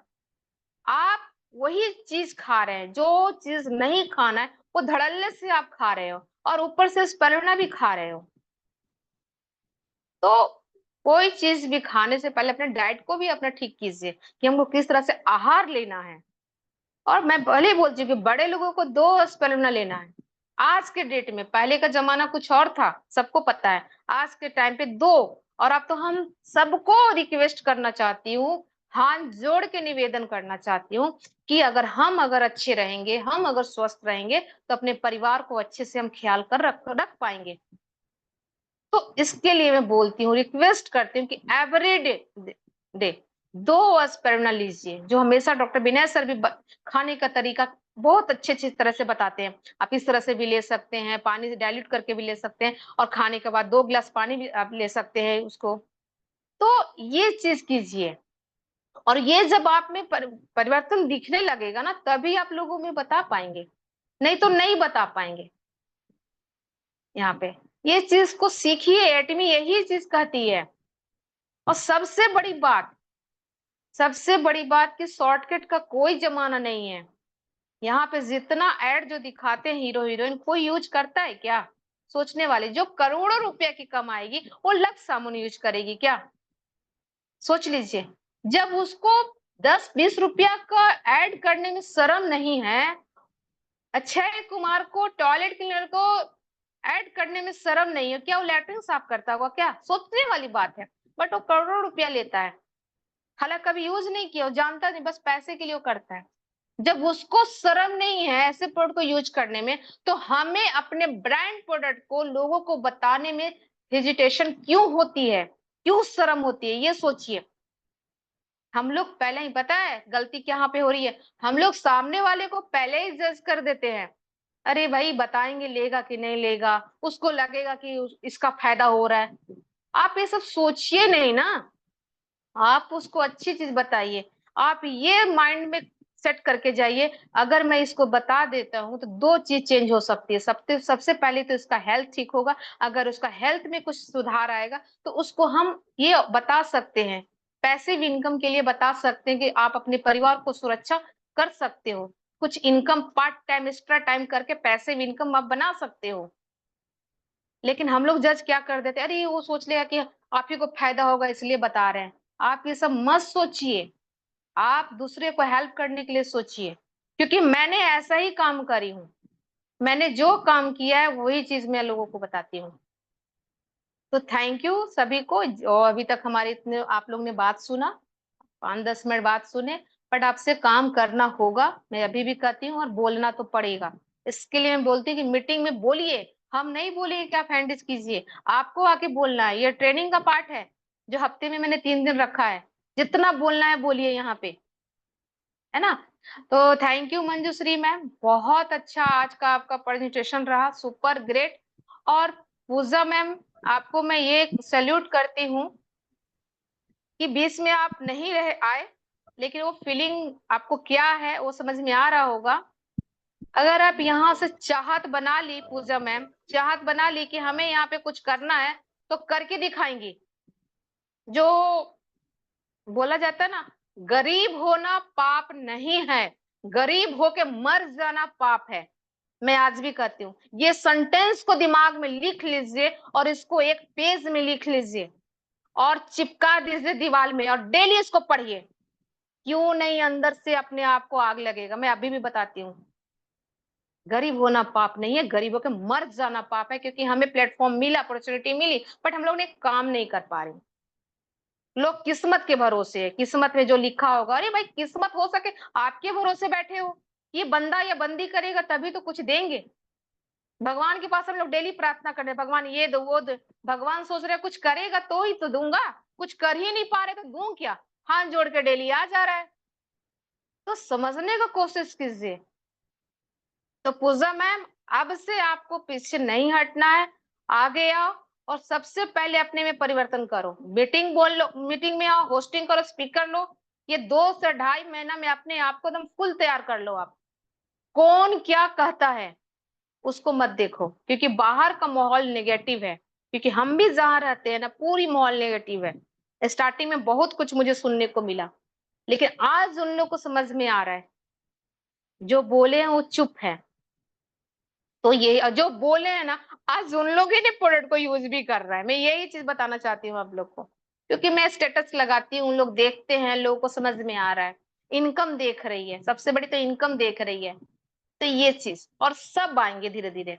आप वही चीज खा रहे हैं, जो चीज नहीं खाना है वो धड़ल्ले से आप खा रहे हो, और ऊपर से स्पेरुलिना भी खा रहे हो। तो कोई चीज भी खाने से पहले अपने डाइट को भी अपना ठीक कीजिए कि हमको किस तरह से आहार लेना है। और मैं पहले ही बोल चुकी हूँ, बड़े लोगों को 2 स्पेरुलिना लेना है आज के डेट में। पहले का जमाना कुछ और था, सबको पता है, आज के टाइम पे 2। और अब तो हम सबको रिक्वेस्ट करना चाहती हूँ, हाथ जोड़ के निवेदन करना चाहती हूँ कि अगर अच्छे रहेंगे, हम अगर स्वस्थ रहेंगे तो अपने परिवार को अच्छे से हम ख्याल कर रख पाएंगे। तो इसके लिए मैं बोलती हूँ, रिक्वेस्ट करती हूँ कि एवरी डे 2 स्पेरुलिना लीजिए, जो हमेशा डॉक्टर विनय सर भी खाने का तरीका बहुत अच्छे तरह से बताते हैं। आप इस तरह से भी ले सकते हैं, पानी से डाइल्यूट करके भी ले सकते हैं, और खाने के बाद 2 गिलास पानी भी आप ले सकते हैं उसको। तो ये चीज कीजिए, और ये जब आप में परिवर्तन दिखने लगेगा ना, तभी आप लोगों में बता पाएंगे, नहीं तो नहीं बता पाएंगे। यहाँ पे ये चीज को सीखिए, एटमी यही चीज कहती है। और सबसे बड़ी बात कि शॉर्टकट का कोई जमाना नहीं है। यहाँ पे जितना एड जो दिखाते हैं हीरो हीरोइन, कोई यूज करता है क्या? सोचने वाले, जो करोड़ों रुपया की कमाएगी वो लक्ष्य सामुन यूज करेगी क्या? सोच लीजिए, जब उसको 10-20 रुपया का ऐड करने में शर्म नहीं है, अक्षय कुमार को टॉयलेट क्लीनर को ऐड करने में शर्म नहीं है, क्या वो लैट्रिन साफ करता होगा क्या? सोचने वाली बात है। बट वो करोड़ों रुपया लेता है, हालांकि कभी यूज नहीं किया, वो जानता नहीं, बस पैसे के लिए वो करता है। जब उसको शर्म नहीं है ऐसे प्रोडक्ट को यूज करने में, तो हमें अपने ब्रांड प्रोडक्ट को लोगों को बताने में हेजिटेशन क्यों होती है, क्यों शर्म होती है? ये सोचिए। हम लोग पहले ही, पता है गलती कहाँ पे हो रही है, हम लोग सामने वाले को पहले ही जज कर देते हैं। अरे भाई बताएंगे लेगा कि नहीं लेगा, उसको लगेगा कि इसका फायदा हो रहा है। आप ये सब सोचिए नहीं ना, आप उसको अच्छी चीज बताइए। आप ये माइंड में सेट करके जाइए, अगर मैं इसको बता देता हूँ तो 2 चीज चेंज हो सकती है। सबसे पहले तो इसका हेल्थ ठीक होगा, अगर उसका हेल्थ में कुछ सुधार आएगा तो उसको हम ये बता सकते हैं, पैसिव इनकम के लिए बता सकते हैं कि आप अपने परिवार को सुरक्षा कर सकते हो, कुछ income part time extra time करके पैसिव इनकम आप बना सकते हो। लेकिन हम लोग जज क्या कर देते, अरे वो सोच लेगा कि आप ही को फायदा होगा इसलिए बता रहे हैं। आप ये सब मत सोचिए, आप दूसरे को हेल्प करने के लिए सोचिए, क्योंकि मैंने ऐसा ही काम करी हूँ। मैंने जो काम किया है वही चीज मैं लोगों को बताती हूँ। तो थैंक यू सभी को जो अभी तक हमारे इतने आप लोग ने बात सुना, 5-10 मिनट बात सुने, बट आपसे काम करना होगा। मैं अभी भी कहती हूँ और बोलना तो पड़ेगा। इसके लिए मैं बोलती हूँ कि मीटिंग में बोलिए, हम नहीं बोलेंगे कि आप हैंडिस कीजिए, आपको आके बोलना है। ये ट्रेनिंग का पार्ट है जो हफ्ते में मैंने 3 दिन रखा है। जितना बोलना है बोलिए यहाँ पे, है ना। तो थैंक यू मंजूश्री मैम, बहुत अच्छा आज का आपका प्रेजेंटेशन रहा, सुपर ग्रेट। और पूजा मैम, आपको मैं ये सैल्यूट करती हूँ कि बीच में आप नहीं रहे आए, लेकिन वो फीलिंग आपको क्या है वो समझ में आ रहा होगा। अगर आप यहाँ से चाहत बना ली पूजा मैम, चाहत बना ली कि हमें यहाँ पे कुछ करना है, तो करके दिखाएंगी। जो बोला जाता है ना, गरीब होना पाप नहीं है, गरीब होके मर जाना पाप है। मैं आज भी कहती हूँ, ये सेंटेंस को दिमाग में लिख लीजिए और इसको एक पेज में लिख लीजिए और चिपका दीजिए दीवार में, और डेली इसको पढ़िए। क्यों नहीं अंदर से अपने आप को आग लगेगा। मैं अभी भी बताती हूँ, गरीब होना पाप नहीं है, गरीबों के मर जाना पाप है। क्योंकि हमें प्लेटफॉर्म मिला, अपॉर्चुनिटी मिली, बट हम लोग ने काम नहीं कर पा रहे। लोग किस्मत के भरोसे है, किस्मत में जो लिखा होगा। अरे भाई, किस्मत हो सके आपके भरोसे बैठे हो, ये बंदा या बंदी करेगा तभी तो कुछ देंगे। भगवान के पास हम लोग डेली प्रार्थना कर रहे, भगवान ये दो वो दो। भगवान सोच रहे कुछ करेगा तो ही तो दूंगा, कुछ कर ही नहीं पा रहे तो दूं क्या। हाथ जोड़ के डेली आ जा रहा है, तो समझने का कोशिश कीजिए। तो पूजा मैम, अब से आपको पीछे नहीं हटना है, आगे आओ और सबसे पहले अपने में परिवर्तन करो। मीटिंग बोल लो, मीटिंग में आओ, होस्टिंग करो, स्पीकर लो। ये 2 से 2.5 महीना में अपने आप को एकदम फुल तैयार कर लो। आप कौन क्या कहता है उसको मत देखो, क्योंकि बाहर का माहौल नेगेटिव है। क्योंकि हम भी जहां रहते हैं ना, पूरी माहौल नेगेटिव है। स्टार्टिंग में बहुत कुछ मुझे सुनने को मिला, लेकिन आज उन लोग को समझ में आ रहा है, जो बोले हैं वो चुप है। तो ये जो बोले हैं ना, आज उन लोग ही ने प्रोडक्ट को यूज भी कर रहा है। मैं यही चीज बताना चाहती हूँ आप लोग को, क्योंकि मैं स्टेटस लगाती हूँ, लोग देखते हैं, लोगों को समझ में आ रहा है। इनकम देख रही है, सबसे बड़ी तो इनकम देख रही है। तो ये चीज, और सब आएंगे धीरे धीरे,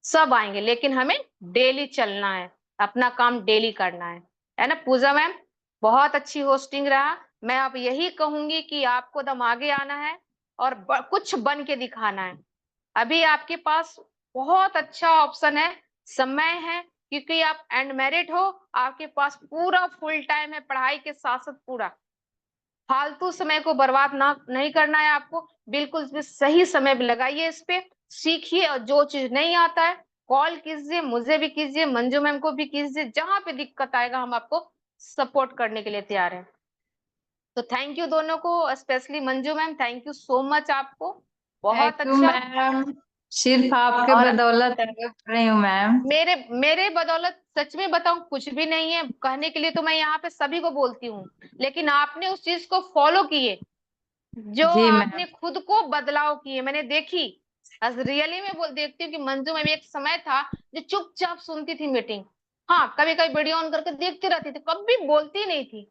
सब आएंगे, लेकिन हमें डेली चलना है, अपना काम डेली करना है ना। पूजा मैम, बहुत अच्छी होस्टिंग रहा। मैं अब यही कहूंगी कि आपको दम आगे आना है और कुछ बन के दिखाना है। अभी आपके पास बहुत अच्छा ऑप्शन है, समय है, क्योंकि आप एंड मेरिट हो, आपके पास पूरा फुल टाइम है, पढ़ाई के साथ साथ पूरा। फालतू समय को बर्बाद ना नहीं करना है आपको, बिल्कुल भी सही समय भी लगाइए इस पे, सीखिए। और जो चीज नहीं आता है कॉल कीजिए, मुझे भी कीजिए, मंजू मैम को भी कीजिए, जहां पे दिक्कत आएगा हम आपको सपोर्ट करने के लिए तैयार हैं। तो थैंक यू दोनों को, specially Manju ma'am, thank you so much आपको, बहुत थैंक यू अच्छा। मैम, सिर्फ आपके और बदौलत आगे बढ़ रही हूँ मैम। मेरे बदौलत सच में बताऊं कुछ भी नहीं है कहने के लिए, तो मैं यहाँ पे सभी को बोलती हूँ, लेकिन आपने उस चीज को फॉलो किए, जो जी मैम। आपने खुद को बदलाव किए, मैंने देखी। आज रियली में बोल देखती हूँ कि मंजू में एक समय था जो चुपचाप सुनती थी मीटिंग, हाँ कभी कभी वीडियो ऑन करके देखती रहती थी, कभी बोलती नहीं थी।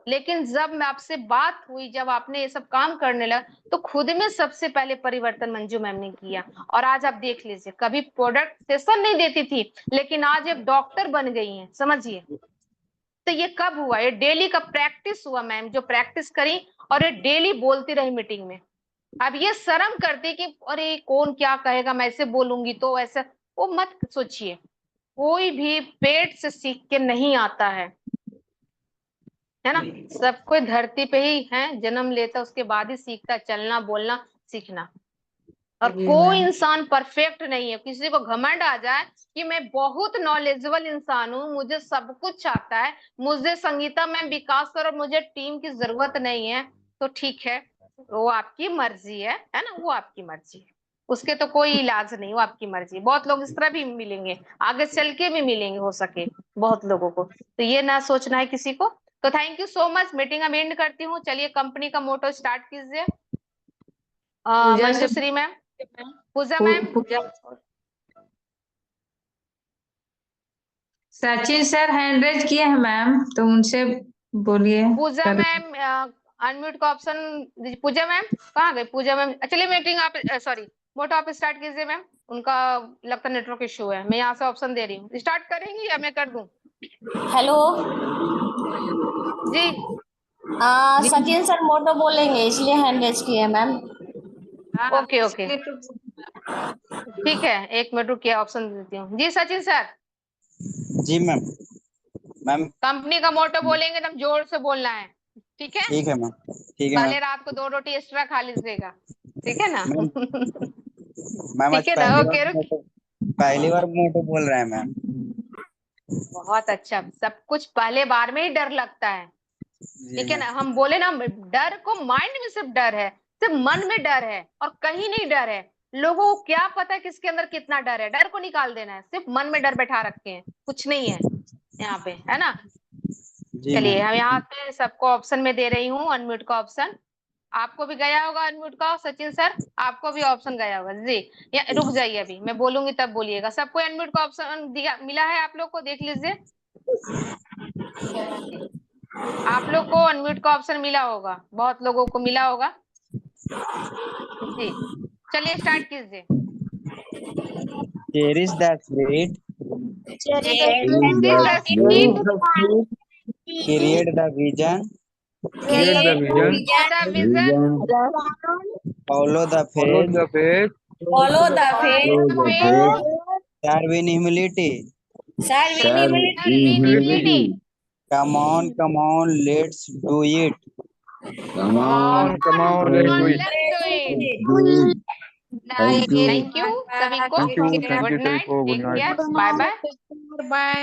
लेकिन जब मैं आपसे बात हुई, जब आपने ये सब काम करने लगा, तो खुद में सबसे पहले परिवर्तन मंजू मैम ने किया। और आज आप देख लीजिए, कभी प्रोडक्ट सेशन नहीं देती थी, लेकिन आज एक डॉक्टर बन गई हैं, समझिए। तो ये कब हुआ? ये डेली का प्रैक्टिस हुआ मैम, जो प्रैक्टिस करी और ये डेली बोलती रही मीटिंग में। अब ये शर्म करती कि अरे कौन क्या कहेगा, मैं ऐसे बोलूंगी तो ऐसा, वो मत सोचिए। कोई भी पेट से सीख के नहीं आता है ना। सब कोई धरती पे ही है, जन्म लेता उसके बाद ही सीखता चलना बोलना सीखना। और जी कोई मैम। इंसान परफेक्ट नहीं है। किसी को घमंड आ जाए कि मैं बहुत नॉलेजेबल इंसान हूँ, मुझे सब कुछ आता है, मुझे संगीता में विकास कर और मुझे टीम की जरूरत नहीं है, तो ठीक है, वो आपकी मर्जी है ना, वो आपकी मर्जी है, उसके तो कोई इलाज नहीं, वो आपकी मर्जी। बहुत लोग इस तरह भी मिलेंगे, आगे चल के भी मिलेंगे, हो सके बहुत लोगों को, तो ये ना सोचना है किसी को। तो thank you so much, meeting अब एंड करती हूँ। चलिए कंपनी का मोटो स्टार्ट कीजिए। पूजा से मंजूश्री मैम, पूजा मैम, पूजा सचिन सर हैंड रेज किए हैं मैम, तो उनसे बोलिए। पूजा मैम अनम्यूट का ऑप्शन, पूजा मैम कहाँ गई? पूजा मैम चलिए मीटिंग आप, सॉरी मोटो आप स्टार्ट कीजिए मैम। उनका लगता नेटवर्क इशू है। मैं यहाँ से ऑप्शन दे रही हूँ, स्टार्ट करेंगी या मैं कर दूं? हेलो जी सचिन सर मोटो बोलेंगे इसलिए हैंड रेज किए मैम। ओके ओके ठीक है, 1 मिनट रुकिए, ऑप्शन देती हूँ। जी सचिन सर, जी मैम। मैम कंपनी का मोटो बोलेंगे तो जोर से बोलना है, ठीक है? ठीक है मैम। ठीक है पहले मैम। रात को 2 रोटी एक्स्ट्रा खा लीजिएगा, ठीक है ना? मैम ठीक आज है ना? ओके पहली बार मोटो बोल रहे हैं मैम। बहुत अच्छा। सब कुछ पहले बार में ही डर लगता है, ठीक है ना? हम बोले ना, डर को माइंड में सिर्फ डर है, सिर्फ मन में डर है और कहीं नहीं डर है। लोगों को क्या पता किसके अंदर कितना डर है? डर को निकाल देना है, सिर्फ मन में डर बैठा रखे हैं, कुछ नहीं है यहाँ पे, है ना? चलिए हम यहाँ पे सबको ऑप्शन में दे रही हूँ अनम्यूट का ऑप्शन। आपको भी गया होगा अनम्यूट का सचिन सर, आपको भी ऑप्शन गया होगा जी। या रुक जाइए, अभी मैं बोलूंगी तब बोलिएगा। सबको अनम्यूट का ऑप्शन दिया मिला है? आप लोग को देख लीजिए, आप लोग को अनम्यूट का ऑप्शन मिला होगा, बहुत लोगों को मिला होगा जी। चलिए स्टार्ट कीजिए। Cherish the sweet, create the vision, follow the faith, serve in humility. Come on, let's do it. Come on, let's do it. Thank you सभी को। Good night, take care, bye bye. Bye.